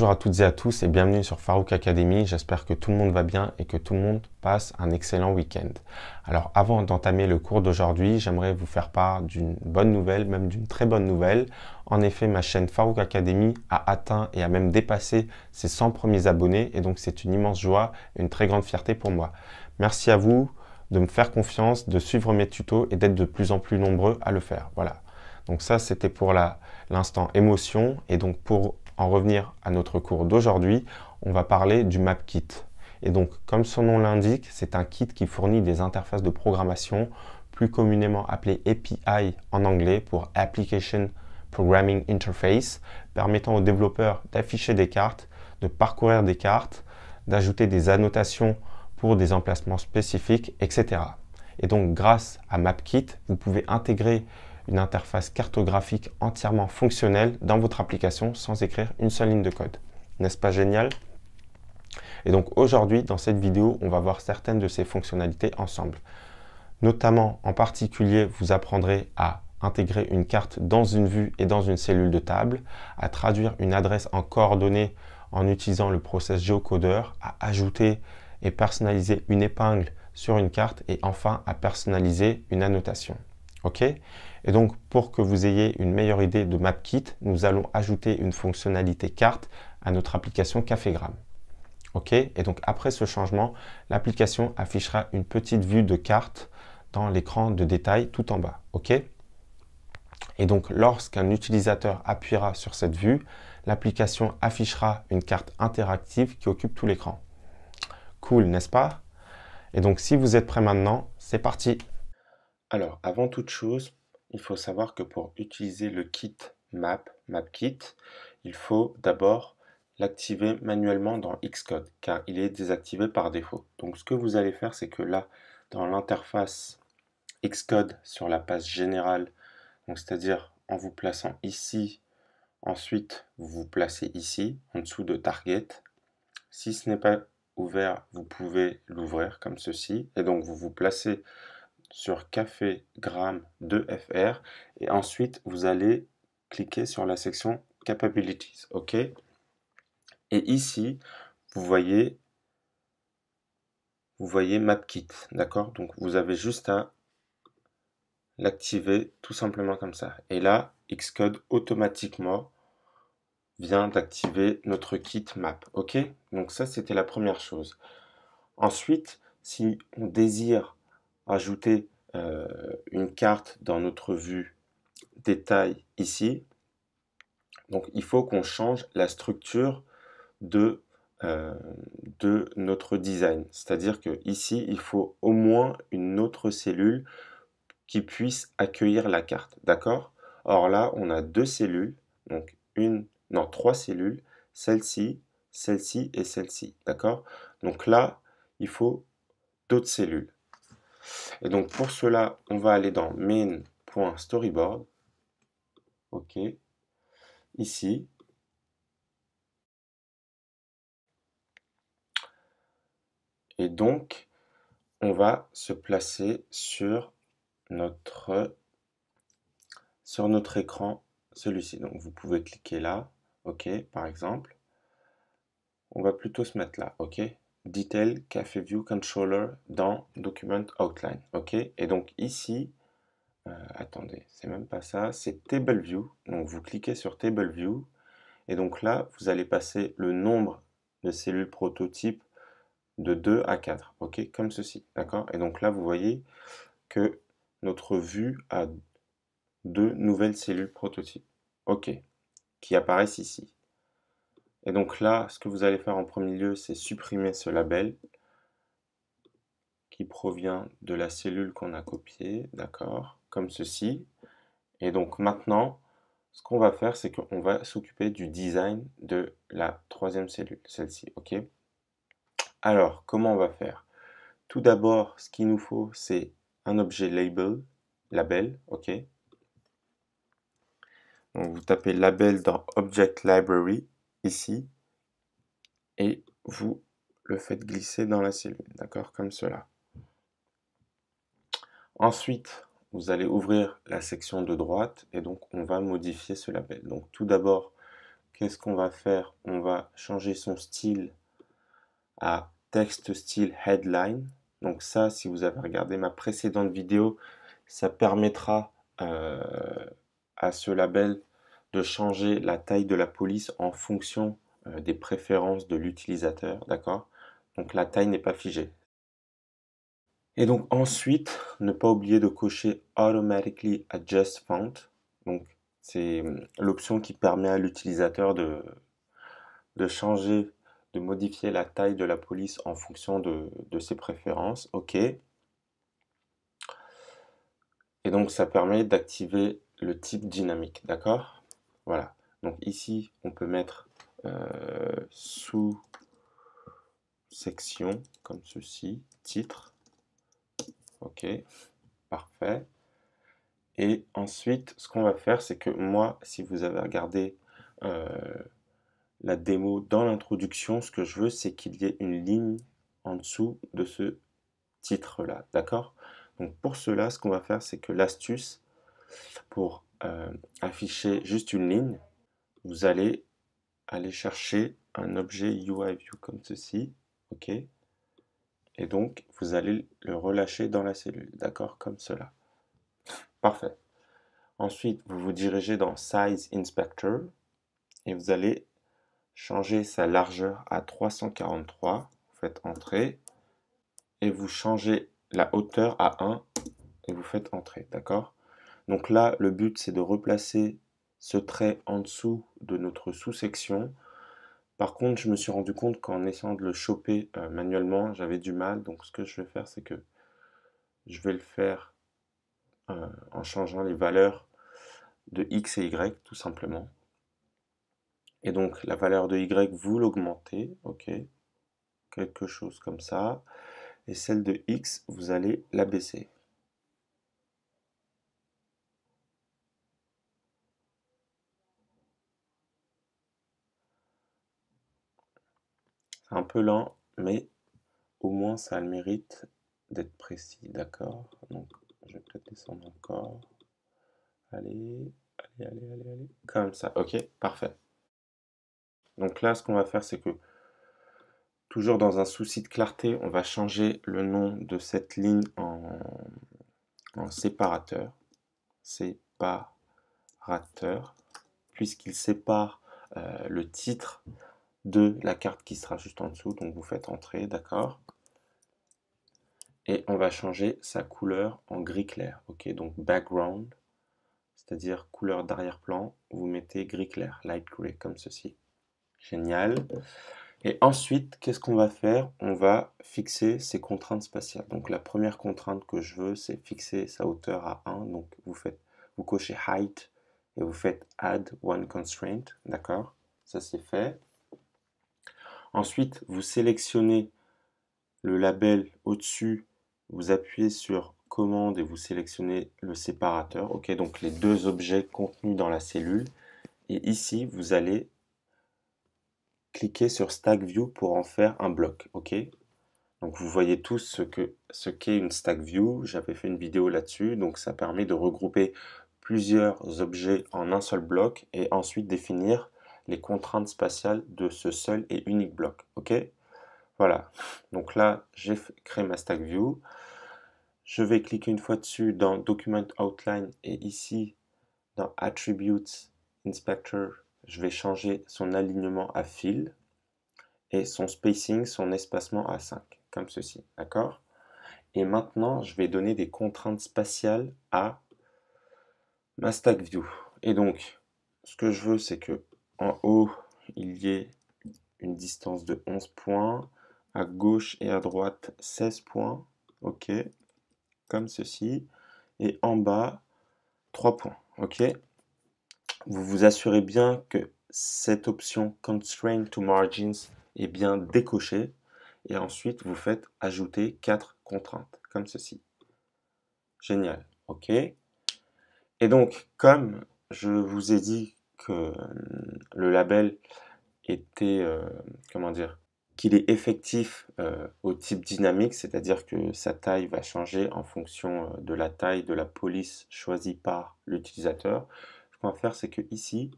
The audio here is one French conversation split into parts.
Bonjour à toutes et à tous et bienvenue sur Farouk Academy. J'espère que tout le monde va bien et que tout le monde passe un excellent week-end. Alors avant d'entamer le cours d'aujourd'hui, j'aimerais vous faire part d'une bonne nouvelle, même d'une très bonne nouvelle. En effet, ma chaîne Farouk Academy a atteint et a même dépassé ses 100 premiers abonnés et donc c'est une immense joie et une très grande fierté pour moi. Merci à vous de me faire confiance, de suivre mes tutos et d'être de plus en plus nombreux à le faire. Voilà. Donc ça, c'était pour l'instant émotion. Et donc pour en revenir à notre cours d'aujourd'hui, on va parler du MapKit. Et donc, comme son nom l'indique, c'est un kit qui fournit des interfaces de programmation, plus communément appelées API en anglais pour Application Programming Interface, permettant aux développeurs d'afficher des cartes, de parcourir des cartes, d'ajouter des annotations pour des emplacements spécifiques, etc. Et donc, grâce à MapKit, vous pouvez intégrer une interface cartographique entièrement fonctionnelle dans votre application sans écrire une seule ligne de code. N'est-ce pas génial? Et donc aujourd'hui, dans cette vidéo, on va voir certaines de ces fonctionnalités ensemble. Notamment, en particulier, vous apprendrez à intégrer une carte dans une vue et dans une cellule de table, à traduire une adresse en coordonnées en utilisant le process géocodeur, à ajouter et personnaliser une épingle sur une carte et enfin à personnaliser une annotation. OK? Et donc, pour que vous ayez une meilleure idée de MapKit, nous allons ajouter une fonctionnalité carte à notre application Cafégramme. OK? Et donc, après ce changement, l'application affichera une petite vue de carte dans l'écran de détail tout en bas. OK? Et donc, lorsqu'un utilisateur appuiera sur cette vue, l'application affichera une carte interactive qui occupe tout l'écran. Cool, n'est-ce pas? Et donc, si vous êtes prêts maintenant, c'est parti! Alors, avant toute chose, il faut savoir que pour utiliser le kit MapKit, il faut d'abord l'activer manuellement dans Xcode, car il est désactivé par défaut. Donc, ce que vous allez faire, c'est que là, dans l'interface Xcode sur la page générale, c'est-à-dire en vous plaçant ici, ensuite vous vous placez ici, en dessous de Target. Si ce n'est pas ouvert, vous pouvez l'ouvrir comme ceci, et donc vous vous placez sur Cafégramme 2FR et ensuite vous allez cliquer sur la section Capabilities. OK? Et ici, vous voyez MapKit. D'accord? Donc vous avez juste à l'activer tout simplement comme ça. Et là, Xcode automatiquement vient d'activer notre kit Map. OK? Donc ça, c'était la première chose. Ensuite, si on désire ajouter une carte dans notre vue détail ici, donc il faut qu'on change la structure de notre design. C'est-à-dire que ici, il faut au moins une autre cellule qui puisse accueillir la carte. D'accord? Or là, on a deux cellules, donc trois cellules, celle-ci, celle-ci et celle-ci. D'accord? Donc là, il faut d'autres cellules. Et donc pour cela, on va aller dans main.storyboard. OK. Ici. Et donc, on va se placer sur notre écran, celui-ci. Donc vous pouvez cliquer là, OK, par exemple. On va plutôt se mettre là, OK. Detail Café View Controller dans Document Outline, OK. Et donc ici, attendez, c'est même pas ça, c'est Table View. Donc vous cliquez sur Table View et donc là, vous allez passer le nombre de cellules prototypes de 2 à 4, OK, comme ceci, d'accord. Et donc là, vous voyez que notre vue a deux nouvelles cellules prototypes, OK, qui apparaissent ici. Et donc là, ce que vous allez faire en premier lieu, c'est supprimer ce label qui provient de la cellule qu'on a copiée, d'accord, comme ceci. Et donc maintenant, ce qu'on va faire, c'est qu'on va s'occuper du design de la troisième cellule, celle-ci, OK. Alors, comment on va faire? Tout d'abord, ce qu'il nous faut, c'est un objet label, OK. Donc vous tapez label dans Object Library, ici, et vous le faites glisser dans la cellule, d'accord, comme cela. Ensuite, vous allez ouvrir la section de droite et donc on va modifier ce label. Donc tout d'abord, qu'est-ce qu'on va faire? On va changer son style à texte style headline. Donc ça, si vous avez regardé ma précédente vidéo, ça permettra à ce label de changer la taille de la police en fonction des préférences de l'utilisateur, d'accord? Donc la taille n'est pas figée. Et donc ensuite, ne pas oublier de cocher Automatically Adjust Font. Donc c'est l'option qui permet à l'utilisateur de changer, de modifier la taille de la police en fonction de ses préférences. OK. Et donc ça permet d'activer le type dynamique, d'accord? Voilà. Donc ici, on peut mettre sous-section comme ceci, titre. OK, parfait. Et ensuite, ce qu'on va faire, c'est que moi, si vous avez regardé la démo dans l'introduction, ce que je veux, c'est qu'il y ait une ligne en dessous de ce titre-là, d'accord? Donc pour cela, ce qu'on va faire, c'est que l'astuce, pour afficher juste une ligne, vous allez aller chercher un objet UIView comme ceci, ok? Et donc, vous allez le relâcher dans la cellule, d'accord? Comme cela. Parfait. Ensuite, vous vous dirigez dans Size Inspector et vous allez changer sa largeur à 343. Vous faites Entrée et vous changez la hauteur à 1 et vous faites Entrée, d'accord? Donc là, le but, c'est de replacer ce trait en dessous de notre sous-section. Par contre, je me suis rendu compte qu'en essayant de le choper manuellement, j'avais du mal. Donc ce que je vais faire, c'est que je vais le faire en changeant les valeurs de x et y, tout simplement. Et donc la valeur de y, vous l'augmentez, ok, quelque chose comme ça. Et celle de x, vous allez la baisser. C'est un peu lent, mais au moins ça a le mérite d'être précis, d'accord? Donc je vais peut-être descendre encore. Allez, allez. Comme ça, ok, parfait. Donc là, ce qu'on va faire, c'est que, toujours dans un souci de clarté, on va changer le nom de cette ligne en séparateur. Séparateur, puisqu'il sépare le titre de la carte qui sera juste en dessous. Donc vous faites Entrée, d'accord? Et on va changer sa couleur en gris clair. Ok, donc background, c'est-à-dire couleur d'arrière-plan, vous mettez gris clair, light gray, comme ceci. Génial. Et ensuite, qu'est-ce qu'on va faire? On va fixer ses contraintes spatiales. Donc la première contrainte que je veux, c'est fixer sa hauteur à 1. Donc vous cochez Height et vous faites Add One Constraint. D'accord? Ça c'est fait. Ensuite, vous sélectionnez le label au-dessus, vous appuyez sur Commande et vous sélectionnez le séparateur. Ok, donc les deux objets contenus dans la cellule. Et ici, vous allez cliquer sur Stack View pour en faire un bloc. Ok, donc vous voyez tous ce qu'est une Stack View. J'avais fait une vidéo là-dessus. Donc ça permet de regrouper plusieurs objets en un seul bloc et ensuite définir les contraintes spatiales de ce seul et unique bloc. Ok, voilà. Donc là, j'ai créé ma Stack View. Je vais cliquer une fois dessus dans Document Outline et ici dans Attributes Inspector, je vais changer son alignement à fil et son spacing, son espacement à 5, comme ceci, d'accord? Et maintenant, je vais donner des contraintes spatiales à ma Stack View. Et donc, ce que je veux, c'est que en haut, il y ait une distance de 11 points, à gauche et à droite 16 points, ok, comme ceci, et en bas 3 points, ok. Vous vous assurez bien que cette option Constraint to Margins est bien décochée, et ensuite vous faites ajouter 4 contraintes, comme ceci. Génial, ok. Et donc, comme je vous ai dit que le label était, comment dire, qu'il est effectif au type dynamique, c'est-à-dire que sa taille va changer en fonction de la taille de la police choisie par l'utilisateur. Ce qu'on va faire, c'est que ici,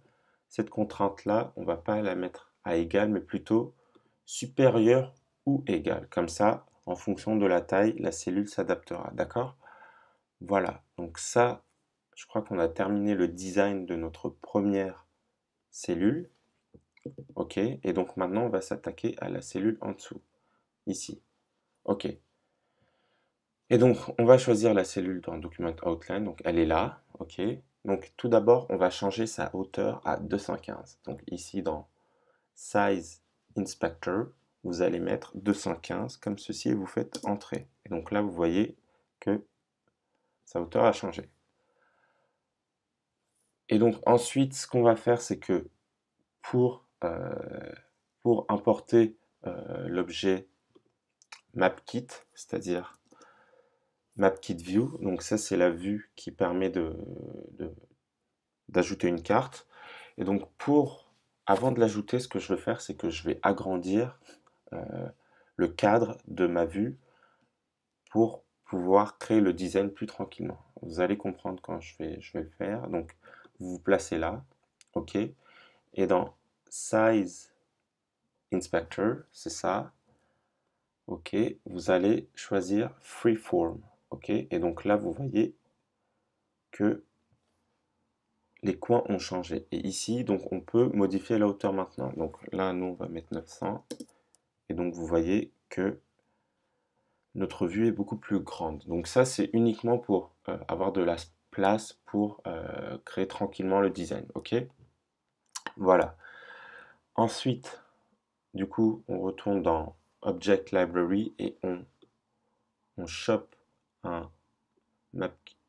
cette contrainte-là, on ne va pas la mettre à égal, mais plutôt supérieure ou égale. Comme ça, en fonction de la taille, la cellule s'adaptera. D'accord? Voilà. Donc ça, je crois qu'on a terminé le design de notre première cellule. OK. Et donc maintenant, on va s'attaquer à la cellule en dessous, ici. OK. Et donc, on va choisir la cellule dans Document Outline. Donc, elle est là. OK. Donc, tout d'abord, on va changer sa hauteur à 215. Donc, ici, dans Size Inspector, vous allez mettre 215 comme ceci et vous faites Entrer. Et donc là, vous voyez que sa hauteur a changé. Et donc, ensuite, ce qu'on va faire, c'est que pour, importer l'objet MapKit, c'est-à-dire MapKit View, donc ça c'est la vue qui permet d'ajouter une carte. Et donc avant de l'ajouter, ce que je vais faire, c'est que je vais agrandir le cadre de ma vue pour pouvoir créer le design plus tranquillement. Vous allez comprendre quand je vais le faire. Donc vous vous placez là, ok. Et dans Size Inspector, c'est ça, ok. Vous allez choisir Freeform, ok. Et donc là, vous voyez que les coins ont changé. Et ici, donc, on peut modifier la hauteur maintenant. Donc là, nous, on va mettre 900. Et donc, vous voyez que notre vue est beaucoup plus grande. Donc ça, c'est uniquement pour avoir de la place pour créer tranquillement le design. OK? Voilà. Ensuite, du coup, on retourne dans Object Library et on chope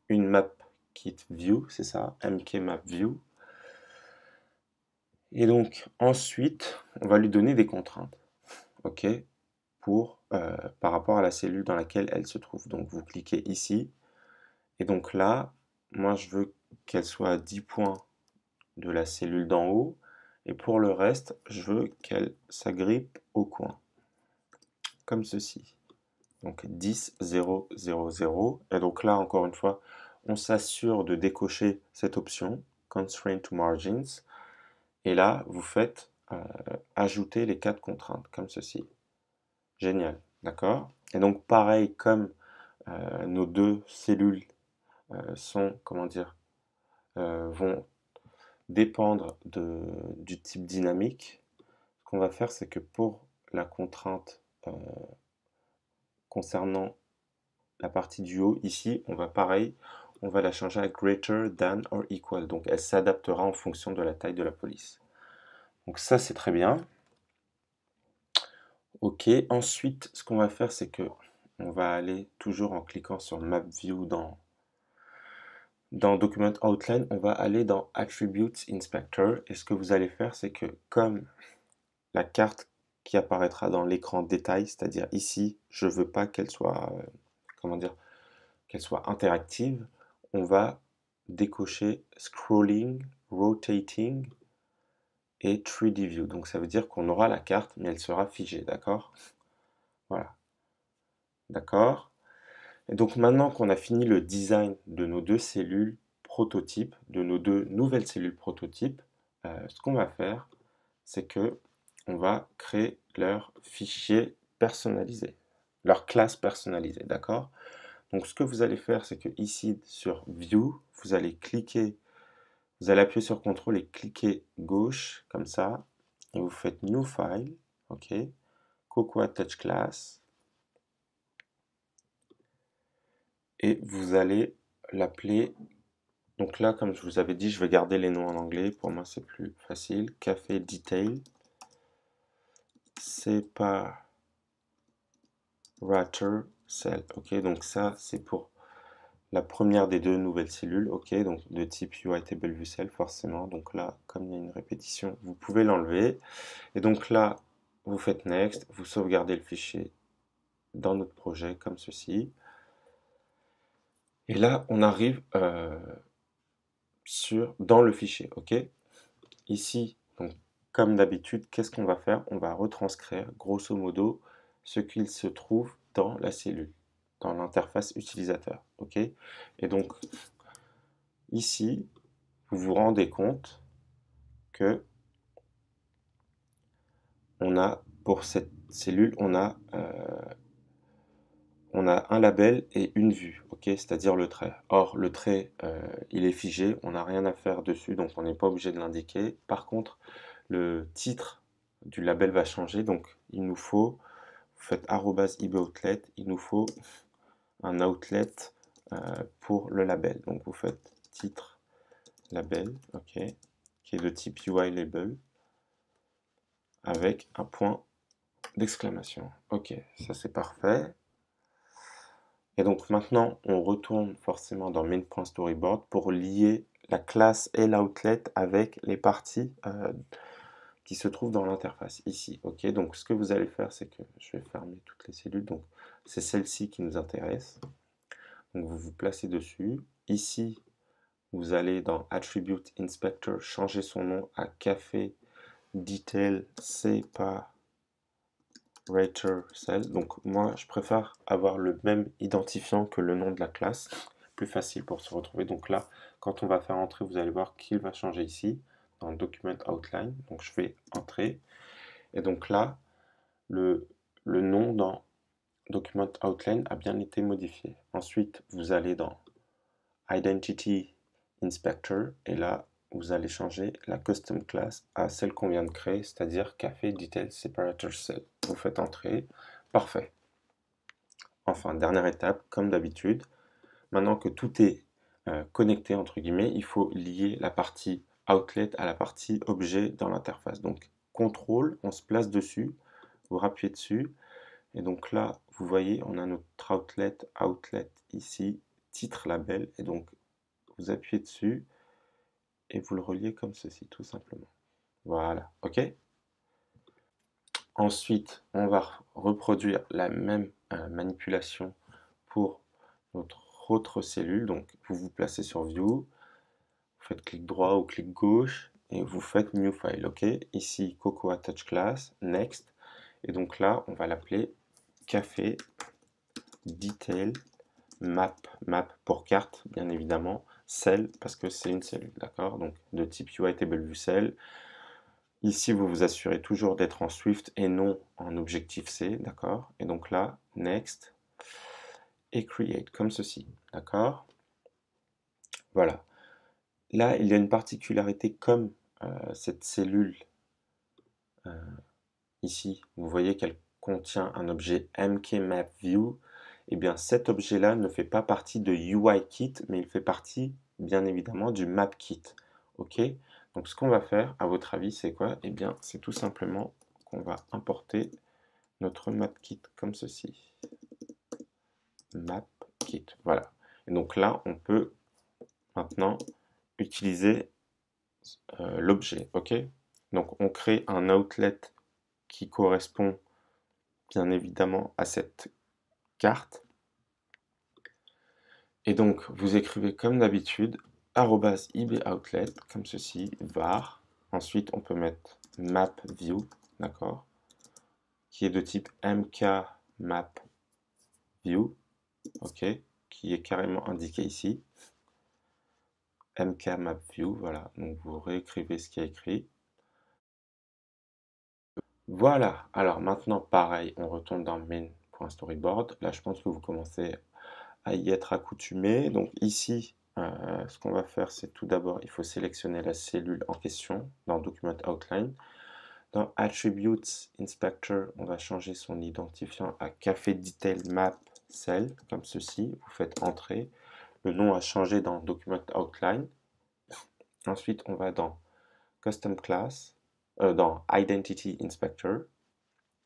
une map kit view, c'est ça, MK Map View. Et donc, ensuite, on va lui donner des contraintes, ok, par rapport à la cellule dans laquelle elle se trouve. Donc, vous cliquez ici, et donc là, moi, je veux qu'elle soit à 10 points de la cellule d'en haut, et pour le reste, je veux qu'elle s'agrippe au coin, comme ceci. Donc, 10, 0, 0, 0. Et donc là, encore une fois, on s'assure de décocher cette option, Constraint to Margins, et là, vous faites ajouter les 4 contraintes, comme ceci. Génial, d'accord? Et donc, pareil, comme nos deux cellules sont, comment dire, vont dépendre du type dynamique, ce qu'on va faire, c'est que pour la contrainte concernant la partie du haut, ici, on va pareil, on va la changer à greater than or equal. Donc, elle s'adaptera en fonction de la taille de la police. Donc ça, c'est très bien. Ok, ensuite, ce qu'on va faire, c'est que on va aller toujours en cliquant sur Map View dans Document Outline, on va aller dans Attributes Inspector. Et ce que vous allez faire, c'est que comme la carte qui apparaîtra dans l'écran détail, c'est-à-dire ici, je ne veux pas qu'elle soit, comment dire, qu'elle soit interactive, on va décocher Scrolling, Rotating et 3D View. Donc ça veut dire qu'on aura la carte, mais elle sera figée, d'accord? Voilà. D'accord? Et donc maintenant qu'on a fini le design de nos deux cellules prototypes, de nos deux nouvelles cellules prototypes, ce qu'on va faire, c'est que on va créer leur fichier personnalisé, leur classe personnalisée, d'accord? Donc ce que vous allez faire, c'est que ici sur View, vous allez appuyer sur CTRL et cliquer gauche, comme ça, et vous faites New File, ok, Cocoa Touch Class, et vous allez l'appeler, donc là, comme je vous avais dit, je vais garder les noms en anglais, pour moi c'est plus facile, Café Detail, Separator Cell, ok, donc ça c'est pour la première des deux nouvelles cellules, ok, donc de type UI Table View Cell forcément, donc là, comme il y a une répétition, vous pouvez l'enlever, et donc là, vous faites Next, vous sauvegardez le fichier dans notre projet comme ceci, et là, on arrive dans le fichier, ok. Ici, donc, comme d'habitude, qu'est-ce qu'on va faire? On va retranscrire, grosso modo, ce qu'il se trouve dans la cellule, dans l'interface utilisateur, ok. Et donc, ici, vous vous rendez compte que on a, pour cette cellule, on a un label et une vue, ok, c'est-à-dire le trait. Or, le trait, il est figé, on n'a rien à faire dessus, donc on n'est pas obligé de l'indiquer. Par contre, le titre du label va changer, donc il nous faut, vous faites @iboutlet, il nous faut un outlet pour le label. Donc vous faites titre label, ok, qui est de type UI label, avec un point d'exclamation. Ok, ça c'est parfait. Et donc maintenant, on retourne forcément dans main.storyboard pour lier la classe et l'outlet avec les parties qui se trouvent dans l'interface ici. Ok, donc ce que vous allez faire, c'est que je vais fermer toutes les cellules. Donc c'est celle-ci qui nous intéresse. Donc vous vous placez dessus. Ici, vous allez dans Attribute Inspector, changer son nom à Café Detail Separator Cell. Donc moi, je préfère avoir le même identifiant que le nom de la classe. Plus facile pour se retrouver. Donc là, quand on va faire entrer, vous allez voir qu'il va changer ici, dans Document Outline. Donc je fais entrer. Et donc là, le nom dans Document Outline a bien été modifié. Ensuite, vous allez dans Identity Inspector et là, vous allez changer la custom class à celle qu'on vient de créer, c'est-à-dire Café Detail Separator Cell. Vous faites entrer. Parfait. Enfin, dernière étape, comme d'habitude, maintenant que tout est connecté, entre guillemets, il faut lier la partie outlet à la partie objet dans l'interface. Donc, contrôle, on se place dessus, vous rappuyez dessus, et donc là, vous voyez, on a notre outlet ici, titre label, et donc vous appuyez dessus, et vous le reliez comme ceci, tout simplement. Voilà, ok? Ensuite, on va reproduire la même manipulation pour notre autre cellule. Donc, vous vous placez sur View, vous faites clic droit ou clic gauche, et vous faites New File, ok? Ici, Cocoa Touch Class, Next, et donc là, on va l'appeler Café Detail Map, map pour carte, bien évidemment, cell, parce que c'est une cellule, d'accord? Donc, de type UI Table View Cell. Ici, vous vous assurez toujours d'être en Swift et non en Objective-C, d'accord? Et donc là, Next et Create, comme ceci, d'accord? Voilà. Là, il y a une particularité comme cette cellule ici. Vous voyez qu'elle contient un objet MKMapView. Eh bien, cet objet-là ne fait pas partie de UIKit, mais il fait partie, bien évidemment, du MapKit. OK? Donc, ce qu'on va faire, à votre avis, c'est quoi? Eh bien, c'est tout simplement qu'on va importer notre MapKit comme ceci. MapKit, voilà. Et donc là, on peut maintenant utiliser l'objet, ok? Donc on crée un outlet qui correspond bien évidemment à cette carte. Et donc vous écrivez comme d'habitude @iboutlet comme ceci, var. Ensuite on peut mettre mapView, d'accord? Qui est de type mkmapView, ok? Qui est carrément indiqué ici. mkmapView, voilà. Donc vous réécrivez ce qui est écrit. Voilà, alors maintenant pareil, on retourne dans main.storyboard. Là, je pense que vous commencez à y être accoutumé. Donc ici, ce qu'on va faire, c'est tout d'abord, il faut sélectionner la cellule en question dans Document Outline. Dans Attributes Inspector, on va changer son identifiant à Café Detail Map Cell, comme ceci. Vous faites entrer. Le nom a changé dans Document Outline. Ensuite, on va dans Custom Class, dans Identity Inspector.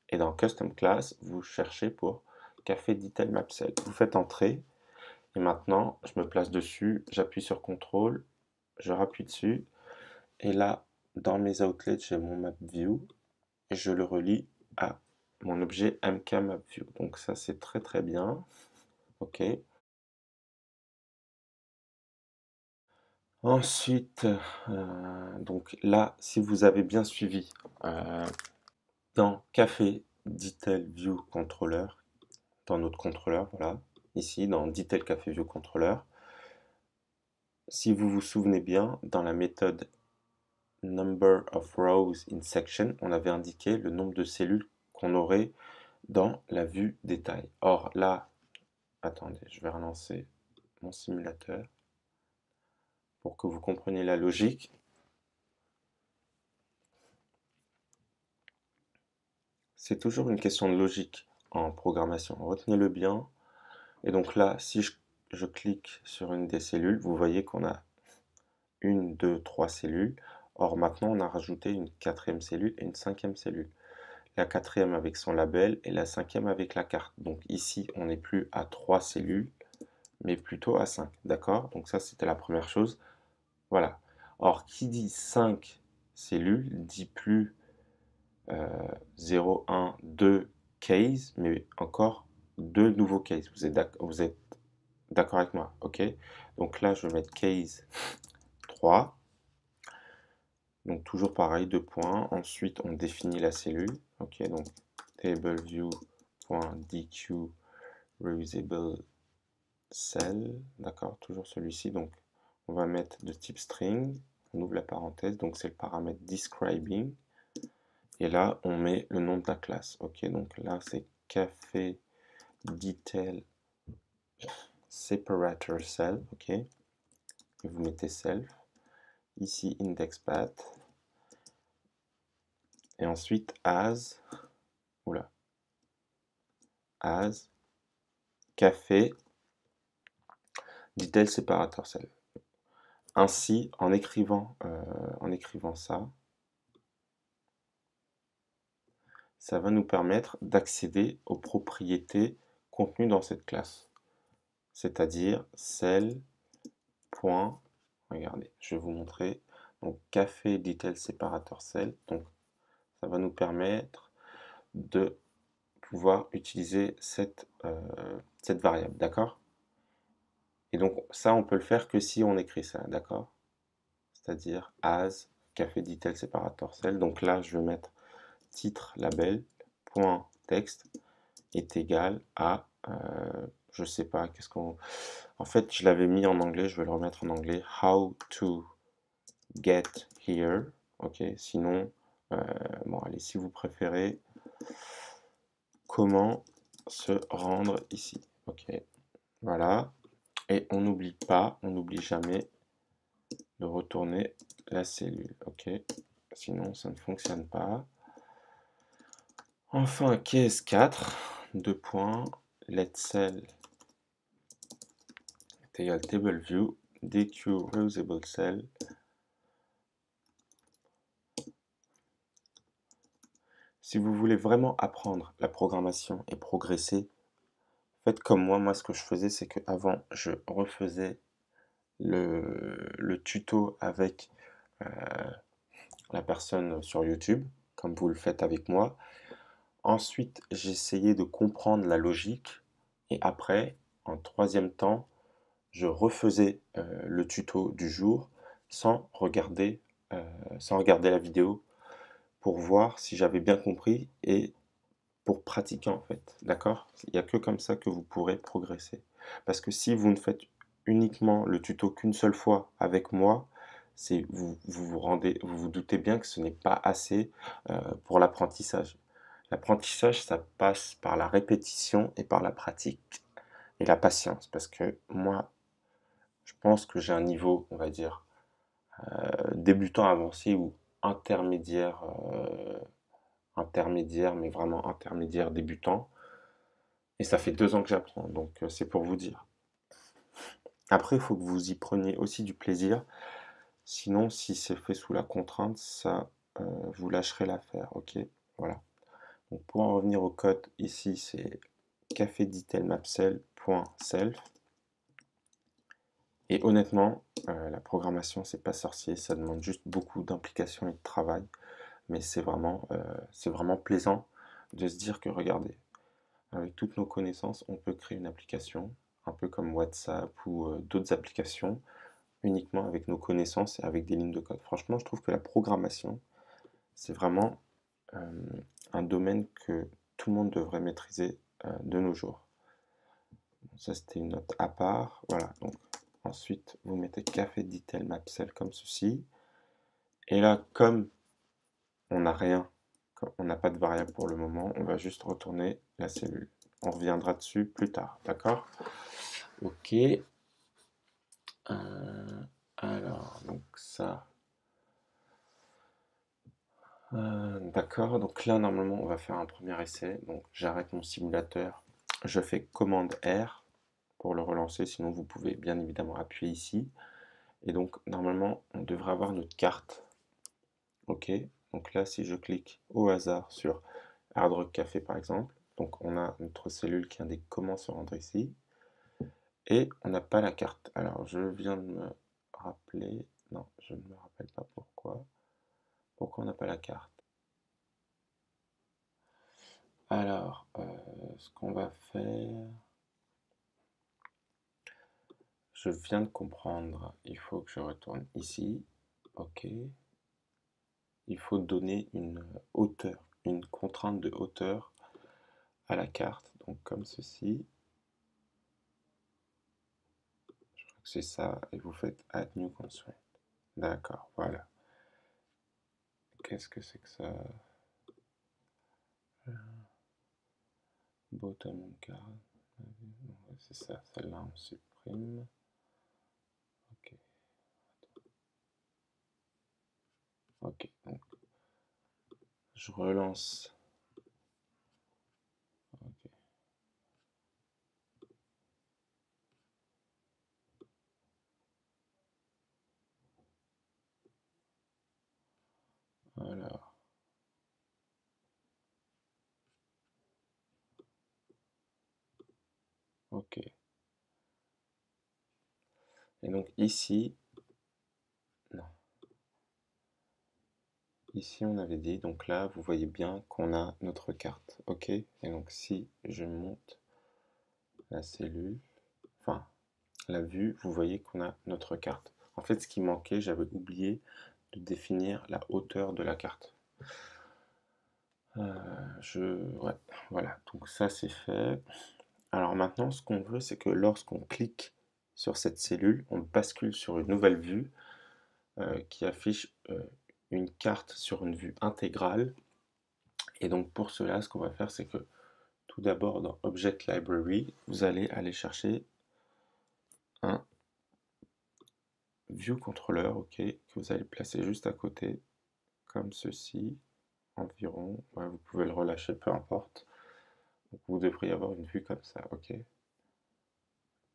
Et dans Custom Class, vous cherchez pour Café Detail Map Cell. Vous faites entrer. Et maintenant, je me place dessus, j'appuie sur CTRL, je rappuie dessus. Et là, dans mes outlets, j'ai mon Map View. Et je le relie à mon objet MKMapView. Donc ça, c'est très très bien. OK. Ensuite, donc là, si vous avez bien suivi, dans Café Detail View Controller, dans notre contrôleur, voilà, ici dans Detail Café View Controller. Si vous vous souvenez bien, dans la méthode number of rows in section, on avait indiqué le nombre de cellules qu'on aurait dans la vue détail. Or là, attendez, je vais relancer mon simulateur pour que vous compreniez la logique. C'est toujours une question de logique en programmation. Retenez-le bien. Et donc là, si je clique sur une des cellules, vous voyez qu'on a 1, 2, 3 cellules. Or maintenant, on a rajouté une quatrième cellule et une cinquième cellule. La quatrième avec son label et la cinquième avec la carte. Donc ici, on n'est plus à 3 cellules, mais plutôt à 5. D'accord? Donc ça, c'était la première chose. Voilà. Or, qui dit 5 cellules dit plus 0, 1, 2 cases, mais encore 2 nouveaux cases. Vous êtes d'accord avec moi? Ok? Donc là, je vais mettre case 3. Donc toujours pareil, 2 points. Ensuite, on définit la cellule. Ok, donc tableview.dq reusable cell. D'accord, toujours celui-ci. Donc on va mettre de type string. On ouvre la parenthèse. Donc c'est le paramètre describing. Et là, on met le nom de la classe. Ok, donc là, c'est café detail separator cell. Ok, et vous mettez self. Ici, index path. Et ensuite, as café detail separator cell. Ainsi, en écrivant ça, ça va nous permettre d'accéder aux propriétés contenues dans cette classe. C'est-à-dire cell. Regardez, je vais vous montrer. Donc café detail separator cell. Donc ça va nous permettre de pouvoir utiliser cette variable, d'accord? Et donc ça, on peut le faire que si on écrit ça, d'accord? C'est-à-dire as café detail separator cell. Donc là, je vais mettre titre label point texte est égal à je sais pas qu'est-ce qu'on. En fait, je l'avais mis en anglais, je vais le remettre en anglais. How to get here. Ok. Sinon, bon, allez, si vous préférez, comment se rendre ici. Ok. Voilà. Et on n'oublie pas, on n'oublie jamais de retourner la cellule. Ok. Sinon, ça ne fonctionne pas. Enfin, case 4, 2 points, let cell est égal table view, dq reusable cell. Si vous voulez vraiment apprendre la programmation et progresser, faites comme moi. Moi, ce que je faisais, c'est qu'avant, je refaisais le tuto avec la personne sur YouTube, comme vous le faites avec moi. Ensuite, j'essayais de comprendre la logique. Et après, en troisième temps, je refaisais le tuto du jour sans regarder, la vidéo pour voir si j'avais bien compris et pour pratiquer en fait. D'accord? Il n'y a que comme ça que vous pourrez progresser. Parce que si vous ne faites uniquement le tuto qu'une seule fois avec moi, vous vous doutez bien que ce n'est pas assez pour l'apprentissage. L'apprentissage, ça passe par la répétition et par la pratique et la patience. Parce que moi, je pense que j'ai un niveau, on va dire, débutant avancé ou intermédiaire, mais vraiment intermédiaire débutant. Et ça fait 2 ans que j'apprends, donc c'est pour vous dire. Après, il faut que vous y preniez aussi du plaisir. Sinon, si c'est fait sous la contrainte, ça, vous lâcherez l'affaire, ok? Voilà. Donc pour en revenir au code, ici c'est café.detailMapCell.self. Et honnêtement, la programmation, c'est pas sorcier, ça demande juste beaucoup d'implication et de travail. Mais c'est vraiment plaisant de se dire que, regardez, avec toutes nos connaissances, on peut créer une application, un peu comme WhatsApp ou d'autres applications, uniquement avec nos connaissances et avec des lignes de code. Franchement, je trouve que la programmation, c'est vraiment un domaine que tout le monde devrait maîtriser de nos jours. Ça, c'était une note à part. Voilà, donc ensuite, vous mettez café detail map cell comme ceci. Et là, comme on n'a rien, comme on n'a pas de variable pour le moment, on va juste retourner la cellule. On reviendra dessus plus tard, d'accord? Ok. Alors, donc ça. D'accord, donc là, normalement, on va faire un premier essai. Donc, j'arrête mon simulateur. Je fais commande R pour le relancer, sinon vous pouvez bien évidemment appuyer ici. Et donc, normalement, on devrait avoir notre carte. Ok, donc là, si je clique au hasard sur Hard Rock Café, par exemple, donc on a notre cellule qui indique comment se rendre ici. Et on n'a pas la carte. Alors, je viens de me rappeler. Non, je ne me rappelle pas pourquoi. Pourquoi on n'a pas la carte? Alors, ce qu'on va faire, je viens de comprendre. Il faut que je retourne ici. Ok. Il faut donner une hauteur, une contrainte de hauteur à la carte. Donc comme ceci. Je crois que c'est ça. Et vous faites Add New Constraint. D'accord, voilà. Qu'est-ce que c'est que ça? Bottom card. C'est ça, celle-là on supprime. Ok. Ok, donc je relance. Ok. Alors, ok. Et donc ici, non. Ici on avait dit, donc là vous voyez bien qu'on a notre carte. Ok. Et donc si je monte la cellule, enfin la vue, vous voyez qu'on a notre carte. En fait, ce qui manquait, j'avais oublié de définir la hauteur de la carte. Ouais, voilà, donc ça c'est fait. Alors maintenant, ce qu'on veut, c'est que lorsqu'on clique sur cette cellule, on bascule sur une nouvelle vue qui affiche une carte sur une vue intégrale. Et donc pour cela, ce qu'on va faire, c'est que tout d'abord dans Object Library, vous allez aller chercher un View Controller, ok, que vous allez placer juste à côté, comme ceci, environ. Ouais, vous pouvez le relâcher, peu importe. Donc, vous devriez avoir une vue comme ça, ok.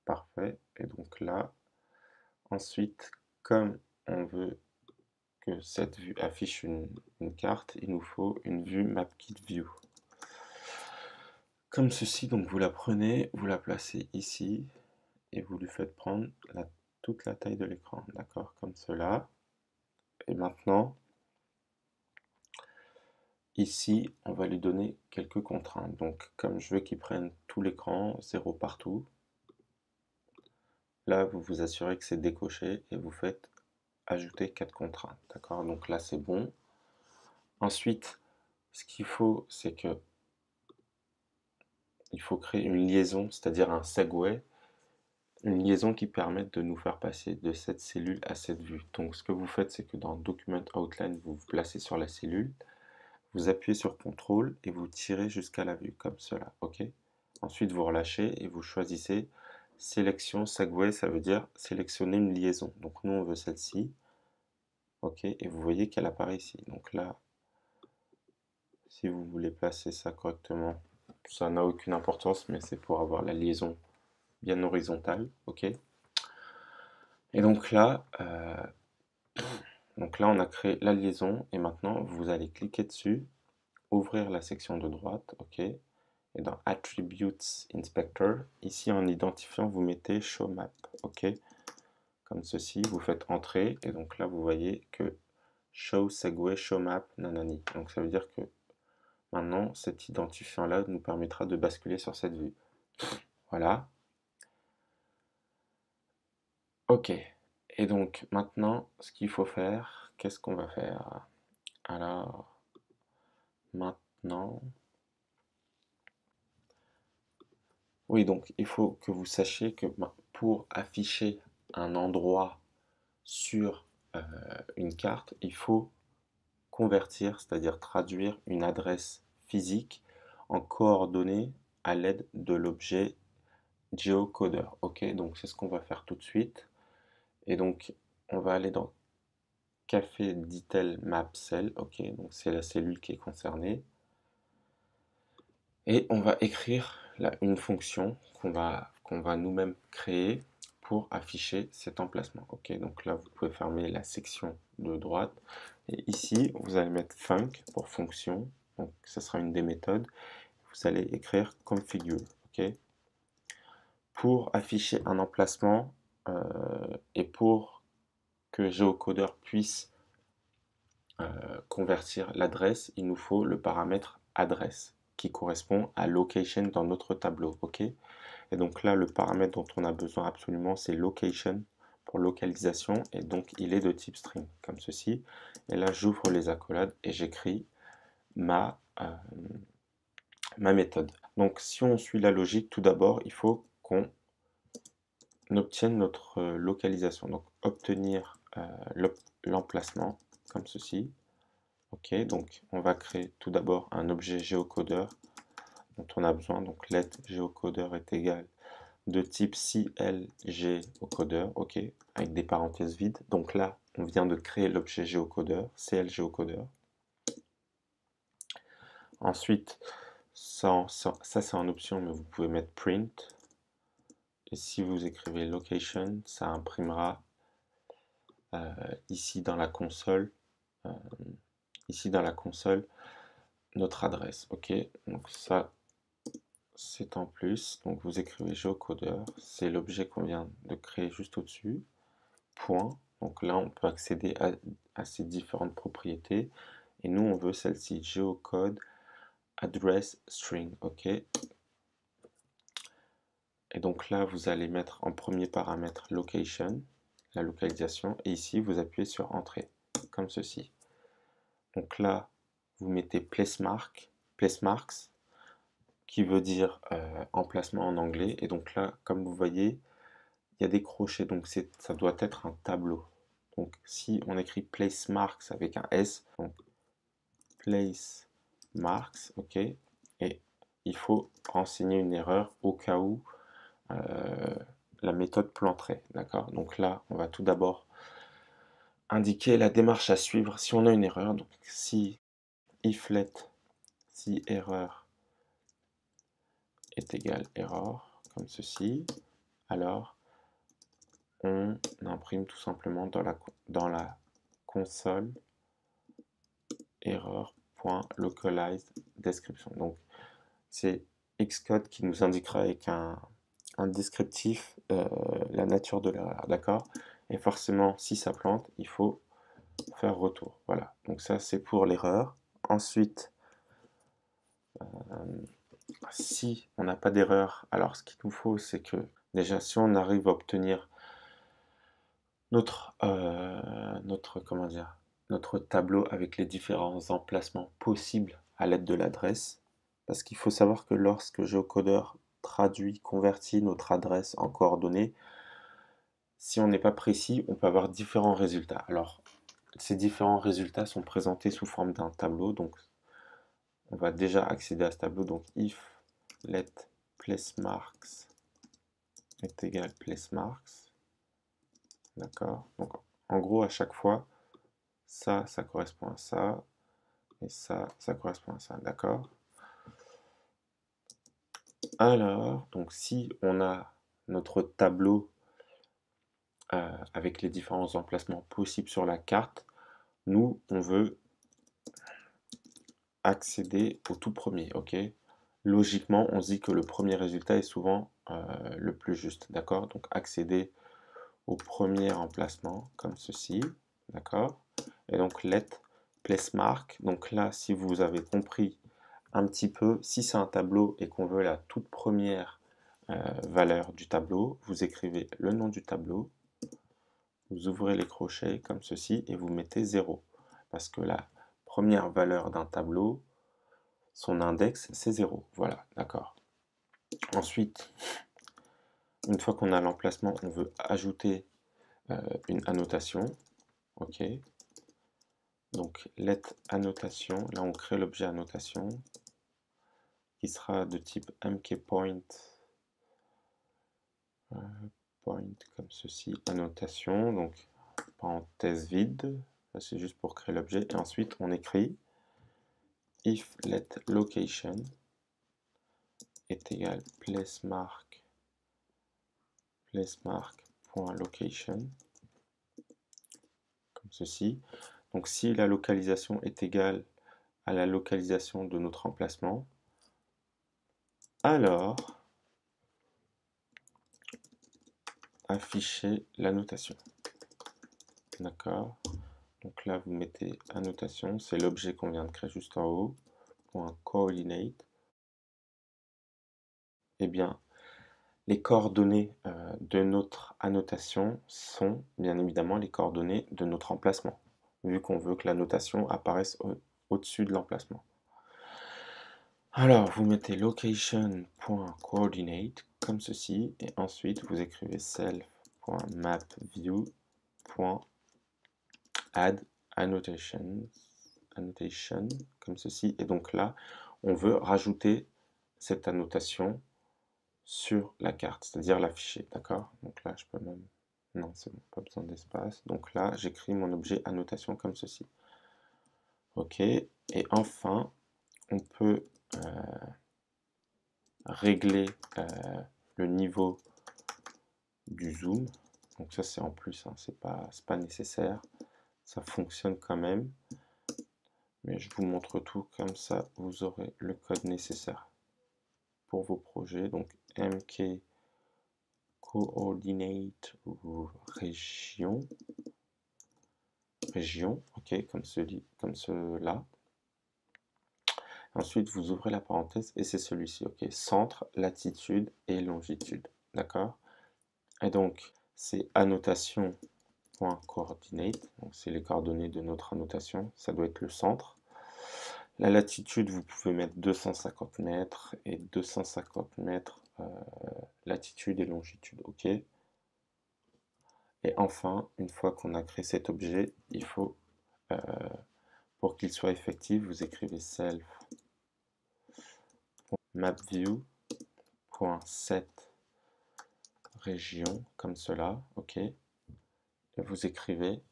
Parfait. Et donc là, ensuite, comme on veut que cette vue affiche une carte, il nous faut une vue MapKit View. Comme ceci, donc vous la prenez, vous la placez ici, et vous lui faites prendre toute la taille de l'écran, d'accord, comme cela. Et maintenant, ici, on va lui donner quelques contraintes. Donc, comme je veux qu'il prenne tout l'écran, 0 partout, là, vous vous assurez que c'est décoché et vous faites ajouter 4 contraintes. D'accord? Donc là, c'est bon. Ensuite, ce qu'il faut, c'est que il faut créer une liaison, c'est-à-dire un segue, une liaison qui permette de nous faire passer de cette cellule à cette vue. Donc, ce que vous faites, c'est que dans Document Outline, vous vous placez sur la cellule, vous appuyez sur CTRL et vous tirez jusqu'à la vue, comme cela. OK? Ensuite, vous relâchez et vous choisissez Sélection Segue, ça veut dire sélectionner une liaison. Donc, nous, on veut celle-ci. OK? Et vous voyez qu'elle apparaît ici. Donc là, si vous voulez placer ça correctement, ça n'a aucune importance, mais c'est pour avoir la liaison bien horizontale. OK? Et donc là, on a créé la liaison et maintenant, vous allez cliquer dessus, ouvrir la section de droite. OK? Et dans Attributes Inspector, ici en identifiant, vous mettez Show Map. OK? Comme ceci, vous faites entrer et donc là, vous voyez que Show Segue, Show Map, nanani. Donc ça veut dire que maintenant, cet identifiant-là nous permettra de basculer sur cette vue. Voilà. Ok. Et donc maintenant, ce qu'il faut faire, qu'est-ce qu'on va faire? Alors, maintenant... Oui, donc il faut que vous sachiez que pour afficher un endroit sur une carte, il faut convertir, c'est-à-dire traduire une adresse physique en coordonnées à l'aide de l'objet geocoder. Ok, donc c'est ce qu'on va faire tout de suite. Et donc, on va aller dans Café Detail Map Cell. Ok, donc c'est la cellule qui est concernée. Et on va écrire là une fonction qu'on va nous-mêmes créer pour afficher cet emplacement. Ok, donc là, vous pouvez fermer la section de droite. Et ici, vous allez mettre func pour fonction. Donc, ce sera une des méthodes. Vous allez écrire configure. Ok, pour afficher un emplacement et pour que GeoCoder puisse convertir l'adresse, il nous faut le paramètre adresse qui correspond à location dans notre tableau. Ok, et donc là, le paramètre dont on a besoin absolument, c'est location pour localisation, et donc il est de type string, comme ceci. Et là, j'ouvre les accolades et j'écris ma méthode. Donc si on suit la logique, tout d'abord, il faut qu'on obtienne notre localisation. Donc obtenir l'emplacement, comme ceci. Ok, donc on va créer tout d'abord un objet géocodeur dont on a besoin. Donc let géocodeur est égal de type CLG au codeur, ok, avec des parenthèses vides. Donc là, on vient de créer l'objet géocodeur, CLG au codeur. Ensuite, ça c'est en option, mais vous pouvez mettre print. Et si vous écrivez location, ça imprimera ici dans la console, notre adresse. Ok, donc ça c'est en plus. Donc vous écrivez géocodeur, c'est l'objet qu'on vient de créer juste au-dessus. Point. Donc là on peut accéder à ces différentes propriétés. Et nous on veut celle-ci, geocode address string. Ok. Et donc là vous allez mettre en premier paramètre location, la localisation, et ici vous appuyez sur entrée, comme ceci. Donc là vous mettez placemarks, qui veut dire emplacement en anglais. Et donc là, comme vous voyez, il y a des crochets, donc ça doit être un tableau. Donc si on écrit place marks avec un S, donc place marks, ok, et il faut renseigner une erreur au cas où la méthode planterait, d'accord. Donc là, on va tout d'abord indiquer la démarche à suivre si on a une erreur. Donc si iflet, si erreur est égal error, comme ceci, alors on imprime tout simplement dans la console error.localized description. Donc c'est Xcode qui nous indiquera avec un descriptif la nature de l'erreur, d'accord. Et forcément, si ça plante, il faut faire retour. Voilà, donc ça c'est pour l'erreur. Ensuite, si on n'a pas d'erreur, alors ce qu'il nous faut, c'est que déjà, si on arrive à obtenir notre comment dire, notre tableau avec les différents emplacements possibles à l'aide de l'adresse, parce qu'il faut savoir que lorsque GeoCoder traduit, convertit notre adresse en coordonnées, si on n'est pas précis, on peut avoir différents résultats. Alors, ces différents résultats sont présentés sous forme d'un tableau, donc on va déjà accéder à ce tableau. Donc if let placemarks est égal placemarks, d'accord. Donc en gros, à chaque fois, ça correspond à ça, et ça correspond à ça, d'accord. Alors, donc si on a notre tableau avec les différents emplacements possibles sur la carte, nous, on veut accéder au tout premier, ok. Logiquement, on se dit que le premier résultat est souvent le plus juste, d'accord. Donc accéder au premier emplacement, comme ceci, d'accord. Et donc let placemark, donc là, si vous avez compris un petit peu, si c'est un tableau et qu'on veut la toute première valeur du tableau, vous écrivez le nom du tableau, vous ouvrez les crochets comme ceci et vous mettez 0. Parce que la première valeur d'un tableau, son index, c'est 0. Voilà, d'accord. Ensuite, une fois qu'on a l'emplacement, on veut ajouter une annotation. OK. Donc let annotation, là on crée l'objet annotation qui sera de type mkPoint, point comme ceci, annotation, donc parenthèse vide, c'est juste pour créer l'objet, et ensuite on écrit if let location est égal placemark.location, comme ceci. Donc si la localisation est égale à la localisation de notre emplacement, alors afficher l'annotation. D'accord. Donc là, vous mettez annotation, c'est l'objet qu'on vient de créer juste en haut, point coordinate. Eh bien, les coordonnées de notre annotation sont bien évidemment les coordonnées de notre emplacement, vu qu'on veut que l'annotation apparaisse au-dessus de l'emplacement. Alors, vous mettez location.coordinate comme ceci, et ensuite vous écrivez self.mapView.add annotation comme ceci, et donc là, on veut rajouter cette annotation sur la carte, c'est-à-dire l'afficher, d'accord? Donc là, je peux même... Non, c'est bon, pas besoin d'espace. Donc là, j'écris mon objet annotation comme ceci. OK. Et enfin, on peut régler le niveau du zoom. Donc ça, c'est en plus, hein, c'est pas nécessaire. Ça fonctionne quand même. Mais je vous montre tout, comme ça, vous aurez le code nécessaire pour vos projets. Donc mk coordinate ou région, ok, comme cela. Ensuite, vous ouvrez la parenthèse et c'est celui-ci, ok, centre, latitude et longitude, d'accord. Et donc, c'est annotation.coordinate, donc c'est les coordonnées de notre annotation, ça doit être le centre. La latitude, vous pouvez mettre 250 mètres et 250 mètres latitude et longitude, ok. Et enfin, une fois qu'on a créé cet objet, il faut, pour qu'il soit effectif, vous écrivez self.mapView.set région, comme cela, ok. Et vous écrivez,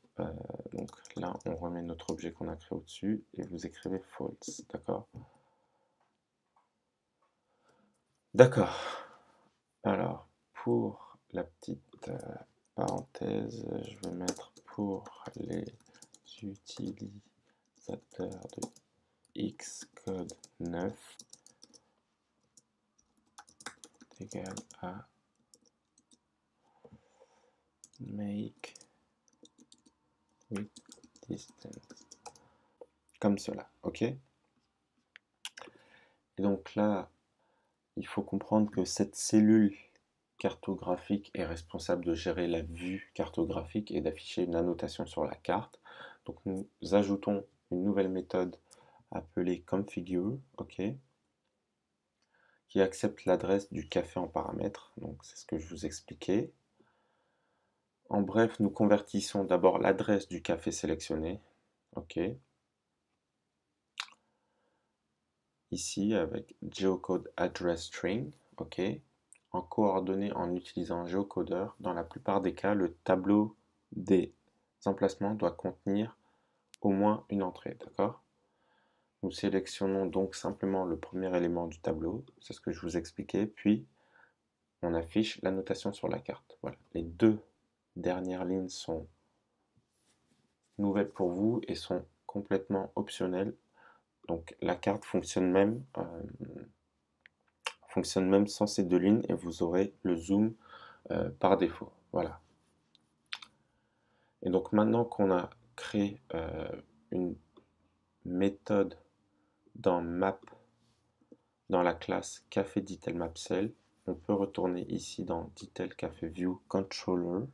donc là, on remet notre objet qu'on a créé au-dessus, et vous écrivez false, d'accord. D'accord. Alors, pour la petite parenthèse, je vais mettre pour les utilisateurs de Xcode 9 égal à make with distance. Comme cela, ok? Et donc là, il faut comprendre que cette cellule cartographique est responsable de gérer la vue cartographique et d'afficher une annotation sur la carte. Donc nous ajoutons une nouvelle méthode appelée configure, ok, qui accepte l'adresse du café en paramètres. Donc c'est ce que je vous expliquais. En bref, nous convertissons d'abord l'adresse du café sélectionné, ok, ici avec geocode address string, ok, en coordonnées en utilisant geocoder. Dans la plupart des cas, le tableau des emplacements doit contenir au moins une entrée, d'accord. Nous sélectionnons donc simplement le premier élément du tableau, c'est ce que je vous expliquais, puis on affiche la notation sur la carte. Voilà, les deux dernières lignes sont nouvelles pour vous et sont complètement optionnelles. Donc la carte fonctionne même sans ces deux lignes et vous aurez le zoom par défaut. Voilà. Et donc maintenant qu'on a créé une méthode dans map, dans la classe café detail map cell, on peut retourner ici dans detail café view controller.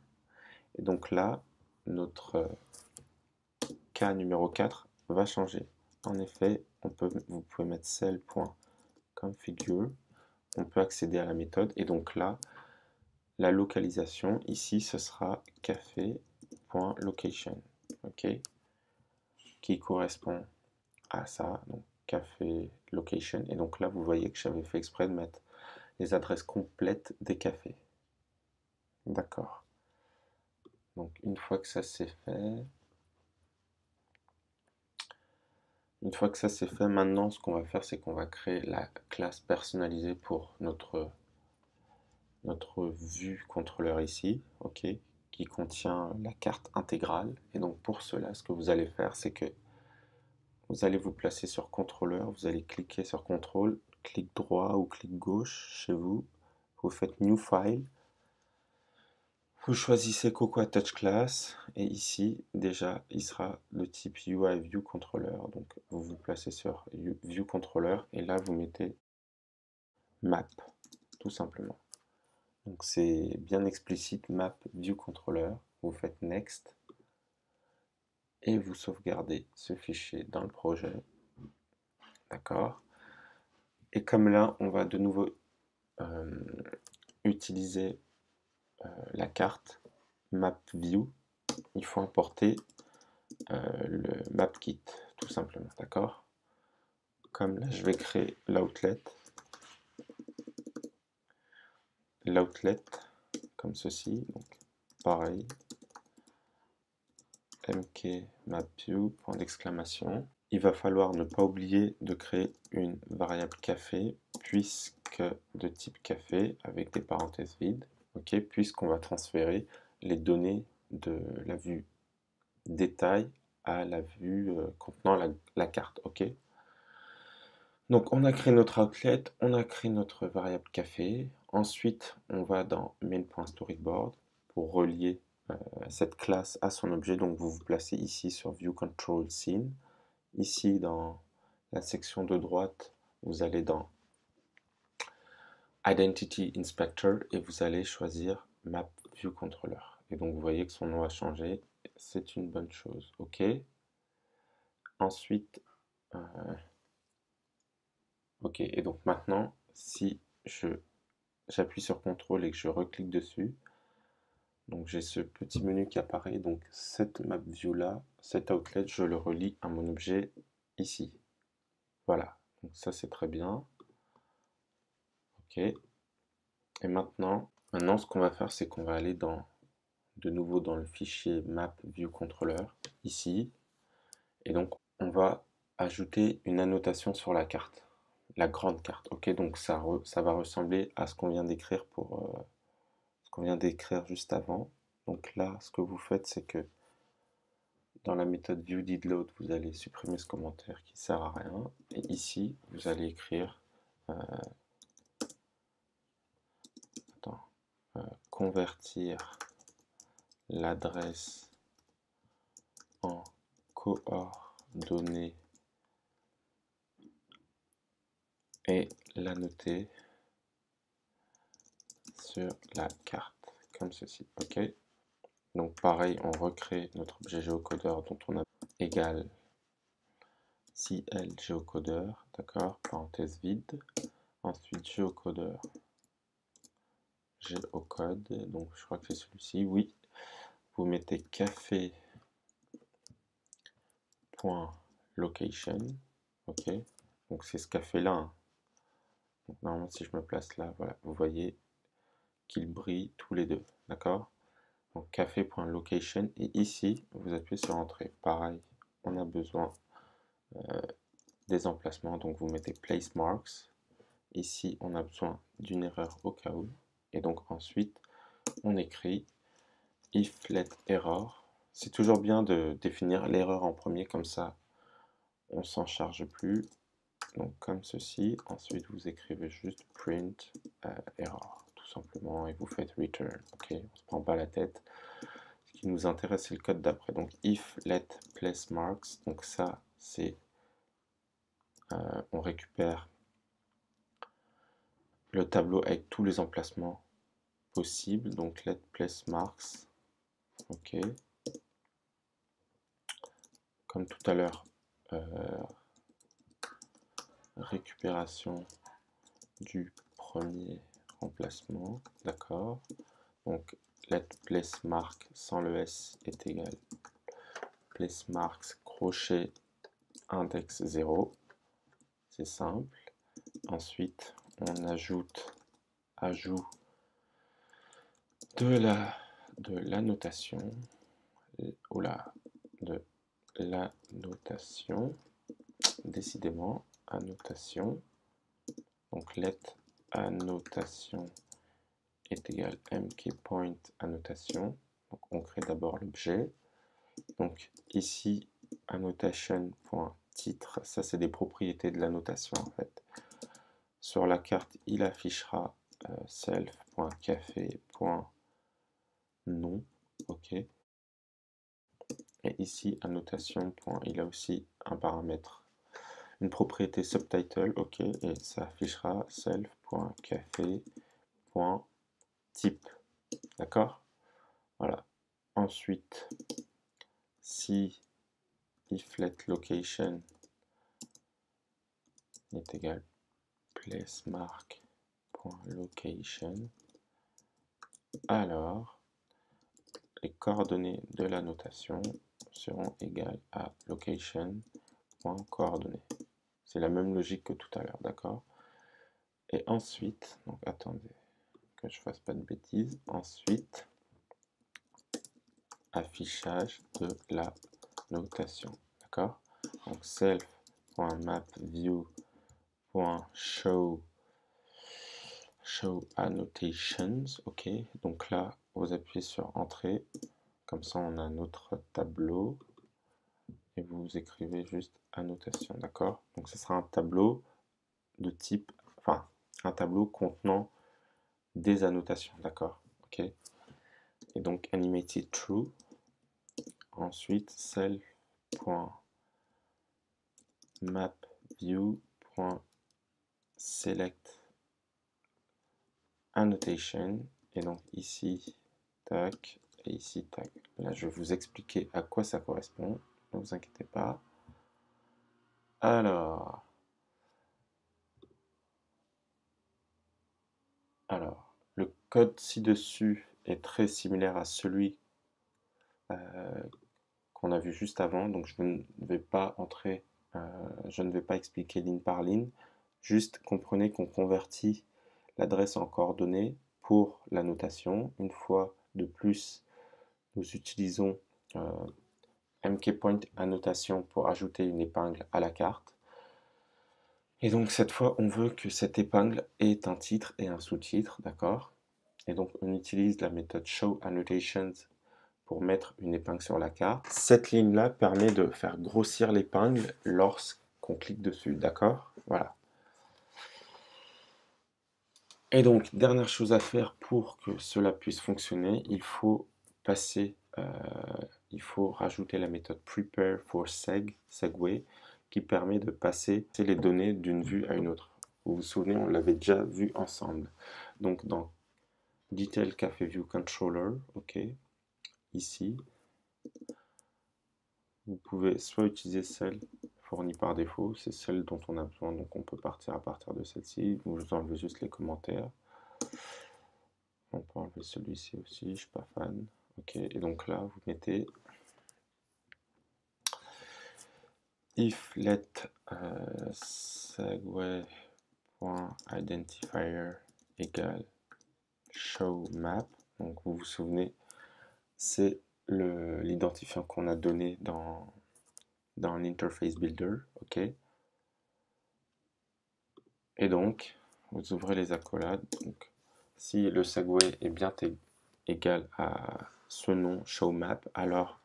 Et donc là, notre cas numéro 4 va changer. En effet, vous pouvez mettre cell.configure, on peut accéder à la méthode, et donc là, la localisation, ici, ce sera café.location. ok, qui correspond à ça, donc café location. Et donc là, vous voyez que j'avais fait exprès de mettre les adresses complètes des cafés. D'accord. Donc une fois que ça c'est fait, maintenant ce qu'on va faire, c'est qu'on va créer la classe personnalisée pour notre vue contrôleur ici, ok, qui contient la carte intégrale. Et donc pour cela, ce que vous allez faire, c'est que vous allez vous placer sur contrôleur, vous allez cliquer sur contrôle, clic droit ou clic gauche chez vous, vous faites New File, vous choisissez Cocoa Touch Class, et ici, déjà, il sera le type UI View Controller. Donc, vous vous placez sur View Controller, et là, vous mettez Map, tout simplement. Donc, c'est bien explicite, Map View Controller. Vous faites Next, et vous sauvegardez ce fichier dans le projet. D'accord. Et comme là, on va de nouveau utiliser la carte Map View, il faut importer le MapKit, tout simplement, d'accord? Comme là, je vais créer l'outlet, comme ceci, donc pareil, mkMapView, point d'exclamation. Il va falloir ne pas oublier de créer une variable café, puisque de type café, avec des parenthèses vides, ok, puisqu'on va transférer les données de la vue détail à la vue contenant la carte, ok. Donc on a créé notre outlet, on a créé notre variable café. Ensuite, on va dans main.storyboard pour relier cette classe à son objet. Donc vous vous placez ici sur View Control Scene. Ici dans la section de droite, vous allez dans Identity Inspector et vous allez choisir Map View Controller. Et donc vous voyez que son nom a changé. C'est une bonne chose. OK. Ensuite, ok, et donc maintenant, si j'appuie sur CTRL et que je reclique dessus, donc j'ai ce petit menu qui apparaît, donc cette map view là, cet outlet, je le relie à mon objet ici. Voilà, donc ça c'est très bien. Ok, et maintenant ce qu'on va faire, c'est qu'on va aller de nouveau dans le fichier map view controller, ici, et donc on va ajouter une annotation sur la carte. La grande carte, ok, donc ça va ressembler à ce qu'on vient d'écrire ce qu'on vient d'écrire juste avant. Donc là, ce que vous faites, c'est que dans la méthode viewDidLoad, vous allez supprimer ce commentaire qui sert à rien. Et ici, vous allez écrire convertir l'adresse en coordonnées et l'annoter sur la carte, comme ceci. Ok. Donc pareil, on recrée notre objet géocodeur dont on a égal CL géocodeur, d'accord, parenthèse vide. Ensuite géocodeur, géocode, donc je crois que c'est celui-ci, oui. Vous mettez café.location, ok. Donc c'est ce café-là. Hein. Donc normalement si je me place là, voilà, vous voyez qu'ils brillent tous les deux, d'accord. Donc café.location et ici vous appuyez sur entrée. Pareil, on a besoin des emplacements, donc vous mettez place marks. Ici on a besoin d'une erreur au cas où. Et donc ensuite on écrit if let error. C'est toujours bien de définir l'erreur en premier, comme ça on s'en charge plus. Donc comme ceci, ensuite vous écrivez juste print error, tout simplement, et vous faites return. Ok, on se prend pas la tête. Ce qui nous intéresse, c'est le code d'après. Donc if let place marks, donc ça c'est on récupère le tableau avec tous les emplacements possibles. Donc let place marks, ok. Comme tout à l'heure, récupération du premier remplacement, d'accord. Donc let place mark sans le S est égal place marks, crochet, index 0. C'est simple. Ensuite, on ajoute ajout de la notation. Oula, de la notation. Décidément, annotation. Donc let annotation est égal mkPoint annotation. Donc on crée d'abord l'objet. Donc ici annotation.titre, ça c'est des propriétés de l'annotation en fait. Sur la carte, il affichera self.café.nom, ok. Et ici annotation. Il a aussi un paramètre, une propriété subtitle, ok, et ça affichera self.café.type, d'accord. Voilà. Ensuite, si if let location est égal placeMark.location, alors les coordonnées de la notation seront égales à location.coordonnées. C'est la même logique que tout à l'heure, d'accord? Et ensuite, donc attendez que je fasse pas de bêtises, ensuite affichage de la notation, d'accord? Donc self.mapView.show annotations, ok. Donc là, vous appuyez sur entrée, comme ça on a notre tableau et vous écrivez juste annotation, d'accord? Donc ce sera un tableau de type, enfin un tableau contenant des annotations, d'accord? Ok. Et donc animated true. Ensuite self.mapView.select annotation, et donc ici tac et ici tac. Là je vais vous expliquer à quoi ça correspond, ne vous inquiétez pas. Alors le code ci-dessus est très similaire à celui qu'on a vu juste avant, donc je ne vais pas entrer, je ne vais pas expliquer ligne par ligne, juste comprenez qu'on convertit l'adresse en coordonnées pour la notation. Une fois de plus, nous utilisons mkPoint annotation pour ajouter une épingle à la carte. Et donc cette fois, on veut que cette épingle ait un titre et un sous-titre, d'accord? Et donc on utilise la méthode showAnnotations pour mettre une épingle sur la carte. Cette ligne-là permet de faire grossir l'épingle lorsqu'on clique dessus, d'accord? Voilà. Et donc, dernière chose à faire pour que cela puisse fonctionner, il faut rajouter la méthode prepare for segue, qui permet de passer les données d'une vue à une autre. Vous vous souvenez, on l'avait déjà vu ensemble. Donc, dans Detail Café View Controller, ok, ici, vous pouvez soit utiliser celle fournie par défaut, c'est celle dont on a besoin, donc on peut partir à partir de celle-ci, vous enlevez juste les commentaires. On peut enlever celui-ci aussi, je suis pas fan. Ok, et donc là, vous mettez if let segue.identifier égale show map. Donc vous vous souvenez, c'est l'identifiant qu'on a donné dans l'interface builder, ok. Et donc, vous ouvrez les accolades. Donc, si le segue est bien égal à ce nom show map, alors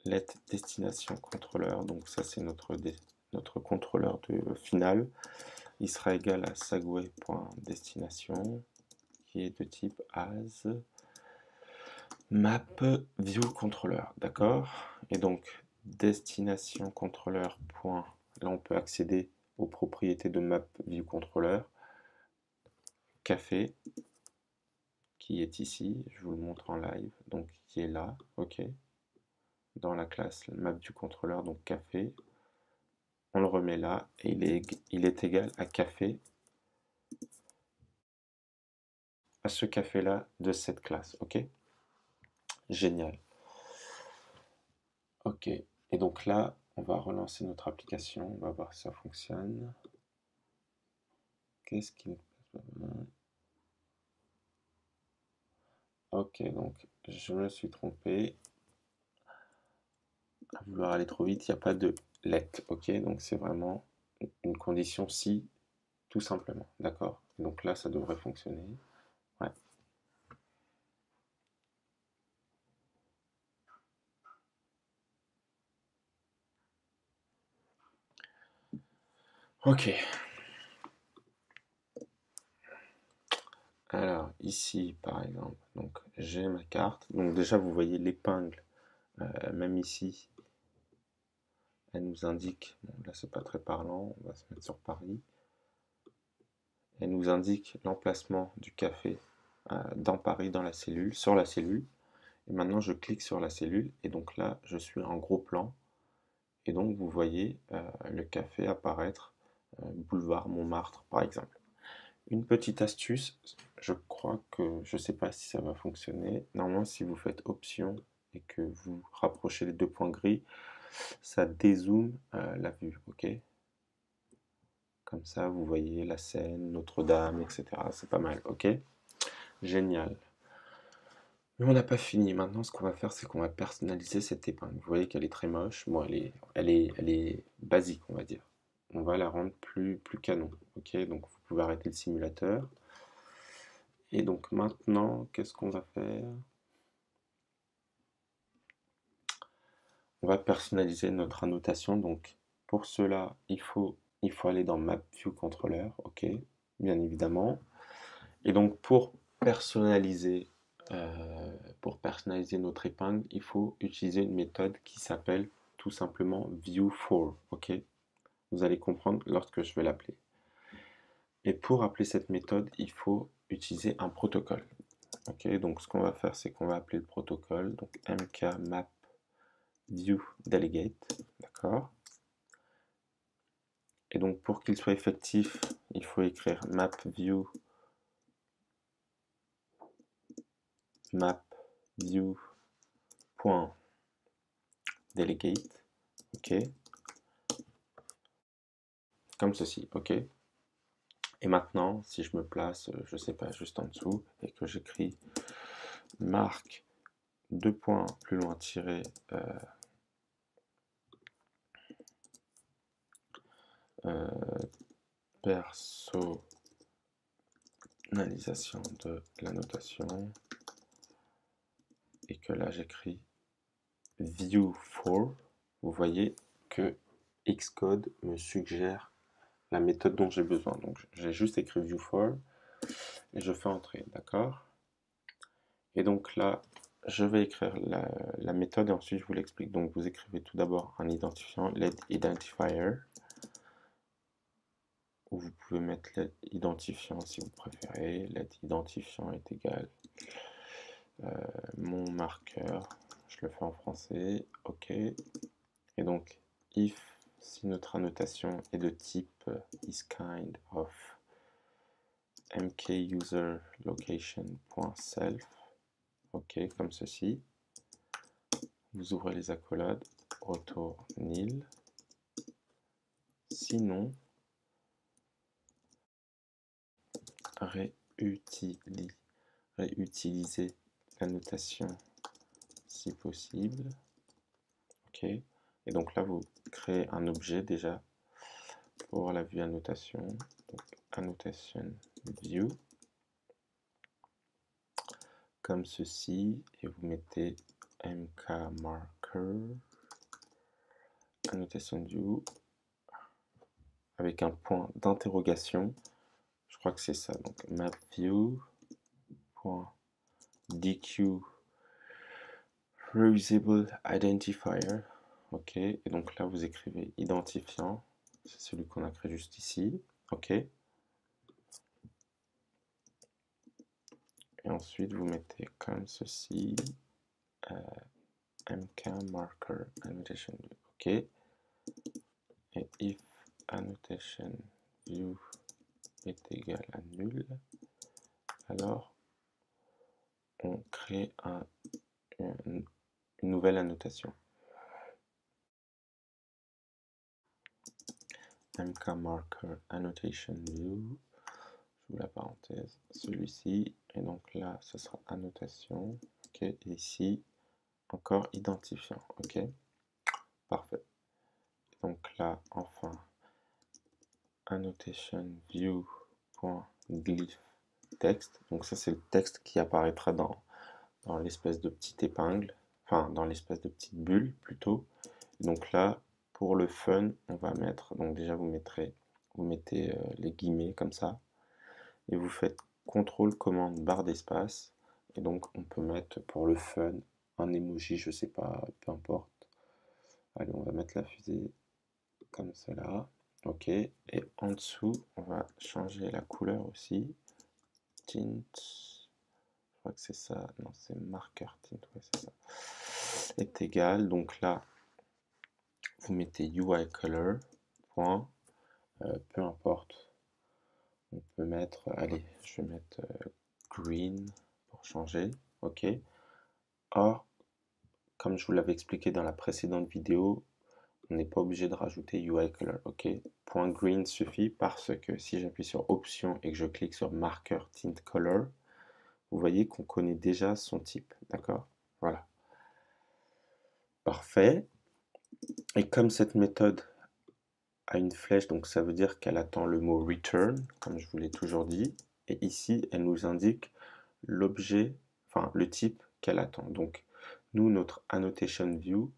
let destination contrôleur, donc ça c'est notre contrôleur final, il sera égal à segue.destination qui est de type as map view contrôleur, d'accord? Et donc destination contrôleur point, là on peut accéder aux propriétés de map view contrôleur, café qui est ici, je vous le montre en live, donc qui est là, ok, dans la classe map view contrôleur, donc café, on le remet là et il est égal à café, à ce café là de cette classe, ok, génial. Ok, et donc là, on va relancer notre application, on va voir si ça fonctionne. Qu'est-ce qui ne passe pas? Ok, donc je me suis trompé. À vouloir aller trop vite, il n'y a pas de let, ok? Donc c'est vraiment une condition si, tout simplement, d'accord? Donc là, ça devrait fonctionner. Ouais. Ok. Alors ici, par exemple, donc j'ai ma carte. Donc déjà, vous voyez l'épingle, même ici, elle nous indique. Bon, là, c'est pas très parlant. On va se mettre sur Paris. Elle nous indique l'emplacement du café dans Paris, dans la cellule, sur la cellule. Et maintenant, je clique sur la cellule et donc là, je suis en gros plan. Et donc, vous voyez le café apparaître, boulevard Montmartre, par exemple. Une petite astuce, je crois que je ne sais pas si ça va fonctionner. Normalement, si vous faites option et que vous rapprochez les deux points gris, ça dézoome la vue, ok? Comme ça, vous voyez la Seine, Notre-Dame, etc. C'est pas mal, ok? Génial. Mais on n'a pas fini. Maintenant, ce qu'on va faire, c'est qu'on va personnaliser cette épingle. Vous voyez qu'elle est très moche. Bon, elle est basique, on va dire. On va la rendre plus canon. Ok, donc vous pouvez arrêter le simulateur. Et donc maintenant, qu'est-ce qu'on va faire? On va personnaliser notre annotation. Donc pour cela, il faut aller dans Map View Controller. Ok, bien évidemment. Et donc pour personnaliser notre épingle, il faut utiliser une méthode qui s'appelle tout simplement view4. Ok, vous allez comprendre lorsque je vais l'appeler. Et pour appeler cette méthode, il faut utiliser un protocole. Ok, donc ce qu'on va faire, c'est qu'on va appeler le protocole, donc mkMapViewDelegate, d'accord. Et donc pour qu'il soit effectif, il faut écrire mapView mapView.delegate, ok, comme ceci, ok. Et maintenant, si je me place, je sais pas, juste en dessous, et que j'écris marque deux points plus loin tiré personnalisation de la notation, et que là j'écris view4, vous voyez que Xcode me suggère la méthode dont j'ai besoin. Donc j'ai juste écrit view4 et je fais entrer, d'accord? Et donc là, je vais écrire la méthode et ensuite je vous l'explique. Donc vous écrivez tout d'abord un identifiant, letIdentifier, ou vous pouvez mettre letIdentifiant si vous préférez. LetIdentifiant est égal mon marqueur, je le fais en français, ok. Et donc if, si notre annotation est de type isKind of mkuserLocation.self, ok, comme ceci, vous ouvrez les accolades, retour nil, sinon réutiliser l'annotation si possible, ok. Et donc là vous créez un objet déjà pour la vue annotation, donc annotation view, comme ceci, et vous mettez mkMarker, annotation view, avec un point d'interrogation, je crois que c'est ça, donc mapView.dq reusable identifier, ok, et donc là vous écrivez identifiant, c'est celui qu'on a créé juste ici, ok, et ensuite vous mettez comme ceci, mkMarker annotation view, ok, et if annotation view est égal à nul, alors on crée une nouvelle annotation. mkMarker Annotation View, j'ouvre la parenthèse, celui-ci, et donc là, ce sera annotation, ok, et ici, encore identifiant, ok, parfait. Donc là, enfin, annotation view.glyph texte, donc ça c'est le texte qui apparaîtra dans l'espèce de petite épingle, enfin dans l'espèce de petite bulle plutôt. Donc là, pour le fun, on va mettre, donc déjà vous mettez les guillemets comme ça, et vous faites CTRL commande barre d'espace, et donc on peut mettre pour le fun un emoji, je sais pas, peu importe. Allez, on va mettre la fusée comme cela, ok, et en dessous, on va changer la couleur aussi, tint, je crois que c'est ça, non c'est marker tint, ouais c'est ça, est égal, donc là, vous mettez UI color, point, peu importe, on peut mettre, allez, je vais mettre green pour changer, ok. Or, comme je vous l'avais expliqué dans la précédente vidéo, on n'est pas obligé de rajouter UI color, ok. Point green suffit parce que si j'appuie sur option et que je clique sur marker tint color, vous voyez qu'on connaît déjà son type, d'accord. Voilà. Parfait. Et comme cette méthode a une flèche, donc ça veut dire qu'elle attend le mot return, comme je vous l'ai toujours dit. Et ici, elle nous indique l'objet, enfin le type qu'elle attend. Donc, nous, notre annotation view,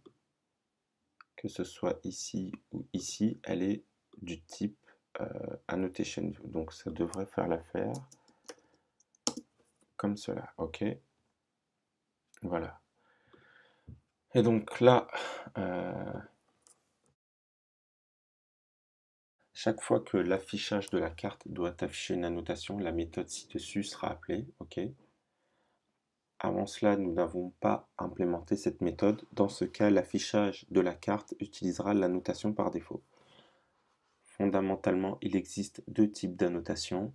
que ce soit ici ou ici, elle est du type annotation view. Donc, ça devrait faire l'affaire comme cela, ok? Voilà. Et donc là, chaque fois que l'affichage de la carte doit afficher une annotation, la méthode ci-dessus sera appelée, ok? Avant cela, nous n'avons pas implémenté cette méthode. Dans ce cas, l'affichage de la carte utilisera l'annotation par défaut. Fondamentalement, il existe deux types d'annotation.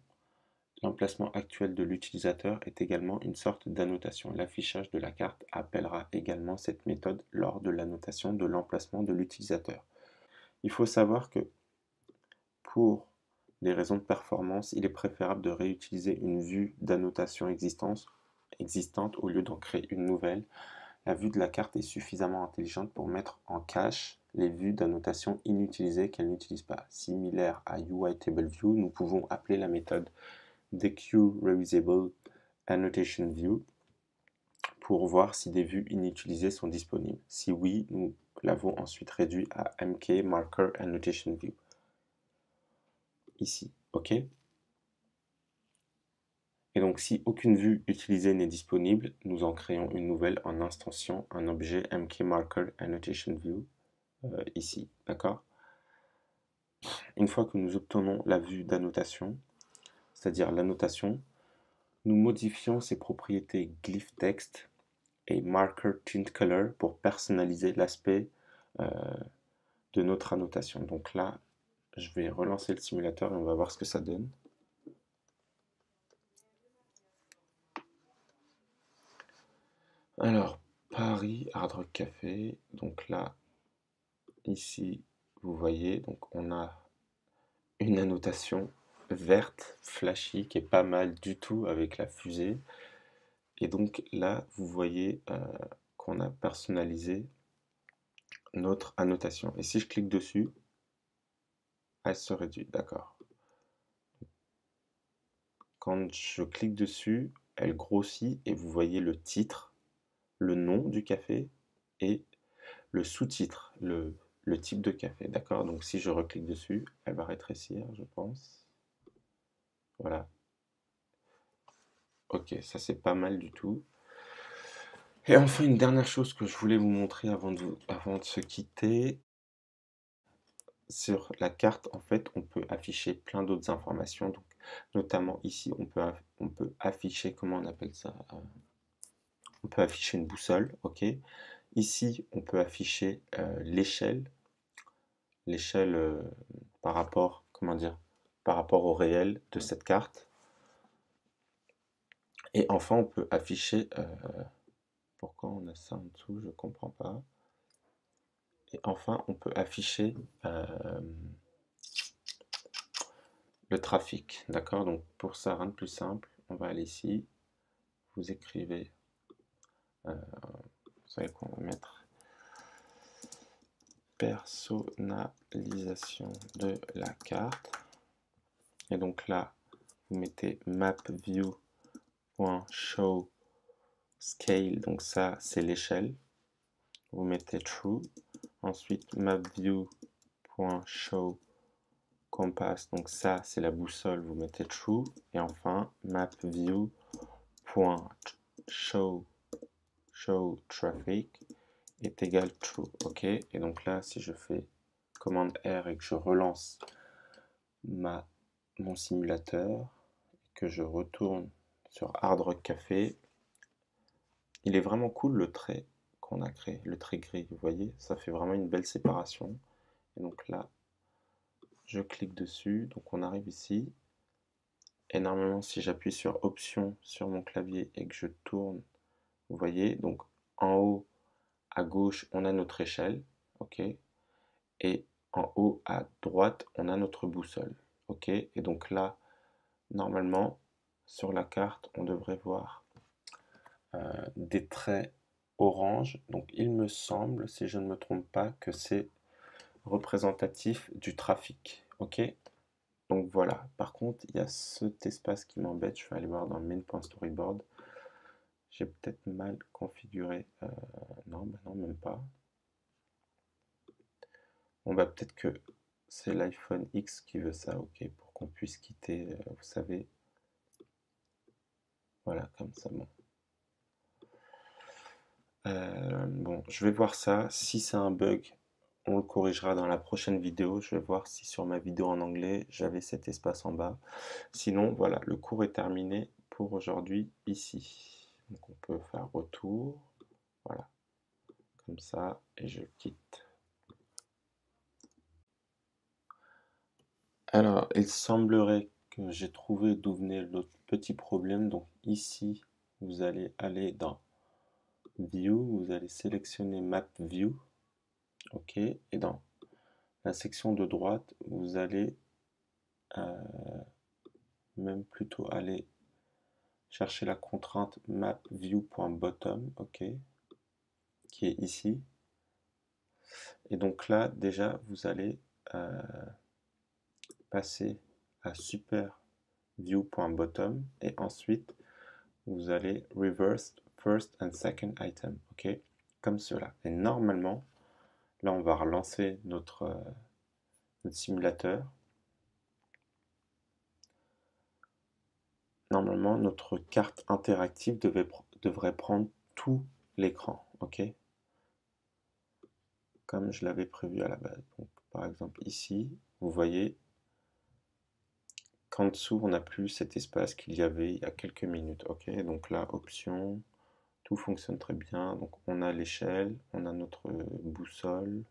L'emplacement actuel de l'utilisateur est également une sorte d'annotation. L'affichage de la carte appellera également cette méthode lors de l'annotation de l'emplacement de l'utilisateur. Il faut savoir que pour des raisons de performance, il est préférable de réutiliser une vue d'annotation existante au lieu d'en créer une nouvelle. La vue de la carte est suffisamment intelligente pour mettre en cache les vues d'annotation inutilisées qu'elle n'utilise pas. Similaire à UITableView, nous pouvons appeler la méthode DQReusable Annotation View pour voir si des vues inutilisées sont disponibles. Si oui, nous l'avons ensuite réduit à mkMarker Annotation View. Ici, ok? Et donc si aucune vue utilisée n'est disponible, nous en créons une nouvelle en instanciant un objet mkMarker Annotation View ici, d'accord? Une fois que nous obtenons la vue d'annotation, c'est-à-dire l'annotation, nous modifions ses propriétés glyph text et marker tint color pour personnaliser l'aspect de notre annotation. Donc là, je vais relancer le simulateur et on va voir ce que ça donne. Alors, Paris Hard Rock Café. Donc là, ici, vous voyez, donc on a une annotation verte, flashy, qui est pas mal du tout avec la fusée. Et donc là, vous voyez qu'on a personnalisé notre annotation. Et si je clique dessus, elle se réduit, d'accord. Quand je clique dessus, elle grossit et vous voyez le titre, le nom du café et le sous-titre, le type de café, d'accord. Donc si je reclique dessus, elle va rétrécir, je pense. Voilà. Ok, ça c'est pas mal du tout. Et enfin, une dernière chose que je voulais vous montrer avant de se quitter. Sur la carte, en fait, on peut afficher plein d'autres informations. Donc, notamment ici, on peut afficher, comment on appelle ça? On peut afficher une boussole, ok. Ici, on peut afficher l'échelle par rapport, comment dire, par rapport au réel de cette carte. Et enfin, on peut afficher, pourquoi on a ça en dessous, je ne comprends pas. Et enfin, on peut afficher le trafic, d'accord? Donc pour ça, rien de plus simple, on va aller ici, vous écrivez, vous savez quoi, on va mettre personnalisation de la carte, et donc là, vous mettez mapview.show scale, donc ça c'est l'échelle, vous mettez true, ensuite mapview.show compass, donc ça c'est la boussole, vous mettez true, et enfin mapview.show traffic est égal true, ok? Et donc là, si je fais commande R et que je relance mon simulateur, que je retourne sur Hard Rock Café, il est vraiment cool le trait qu'on a créé, le trait gris, vous voyez, ça fait vraiment une belle séparation. Et donc là, je clique dessus, donc on arrive ici, et normalement si j'appuie sur Option sur mon clavier et que je tourne, vous voyez, donc en haut à gauche on a notre échelle, ok, et en haut à droite on a notre boussole, ok, et donc là, normalement, sur la carte, on devrait voir des traits orange, donc il me semble, si je ne me trompe pas, que c'est représentatif du trafic, ok? Donc voilà, par contre, il y a cet espace qui m'embête, je vais aller voir dans main.storyboard, j'ai peut-être mal configuré, non, bah non, même pas. Bon bah peut-être que c'est l'iPhone X qui veut ça, ok, pour qu'on puisse quitter, vous savez, voilà, comme ça, bon. Bon, je vais voir ça, si c'est un bug, on le corrigera dans la prochaine vidéo. Je vais voir si sur ma vidéo en anglais, j'avais cet espace en bas. Sinon, voilà, le cours est terminé pour aujourd'hui ici. Donc on peut faire retour, voilà, comme ça, et je quitte. Alors, il semblerait que j'ai trouvé d'où venait l'autre petit problème. Donc ici, vous allez aller dans View, vous allez sélectionner Map View, ok, et dans la section de droite, vous allez même plutôt aller chercher la contrainte mapView.bottom, ok, qui est ici. Et donc là, déjà, vous allez passer à superView.bottom et ensuite, vous allez reverse first and second item, ok, comme cela. Et normalement, là, on va relancer notre simulateur. Normalement, notre carte interactive devrait prendre tout l'écran, ok? Comme je l'avais prévu à la base. Donc, par exemple, ici, vous voyez qu'en dessous, on n'a plus cet espace qu'il y avait il y a quelques minutes, ok? Donc là, option, tout fonctionne très bien. Donc, on a l'échelle, on a notre boussole.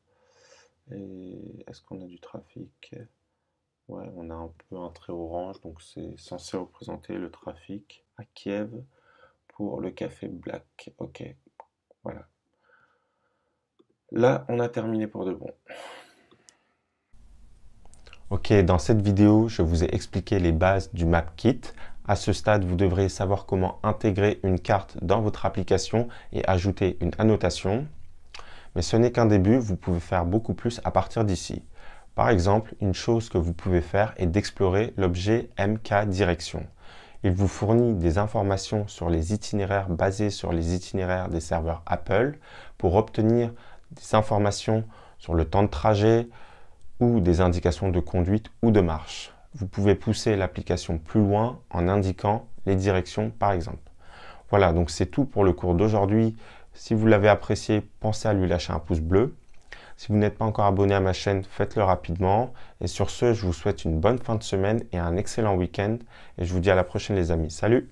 Et est-ce qu'on a du trafic? Ouais, on a un peu un trait orange, donc c'est censé représenter le trafic à Kiev pour le café Black. Ok, voilà. Là, on a terminé pour de bon. Ok, dans cette vidéo, je vous ai expliqué les bases du MapKit. À ce stade, vous devrez savoir comment intégrer une carte dans votre application et ajouter une annotation. Mais ce n'est qu'un début, vous pouvez faire beaucoup plus à partir d'ici. Par exemple, une chose que vous pouvez faire est d'explorer l'objet MK-Direction. Il vous fournit des informations sur les itinéraires basés sur les itinéraires des serveurs Apple pour obtenir des informations sur le temps de trajet ou des indications de conduite ou de marche. Vous pouvez pousser l'application plus loin en indiquant les directions par exemple. Voilà, donc c'est tout pour le cours d'aujourd'hui. Si vous l'avez apprécié, pensez à lui lâcher un pouce bleu. Si vous n'êtes pas encore abonné à ma chaîne, faites-le rapidement. Et sur ce, je vous souhaite une bonne fin de semaine et un excellent week-end. Et je vous dis à la prochaine les amis. Salut!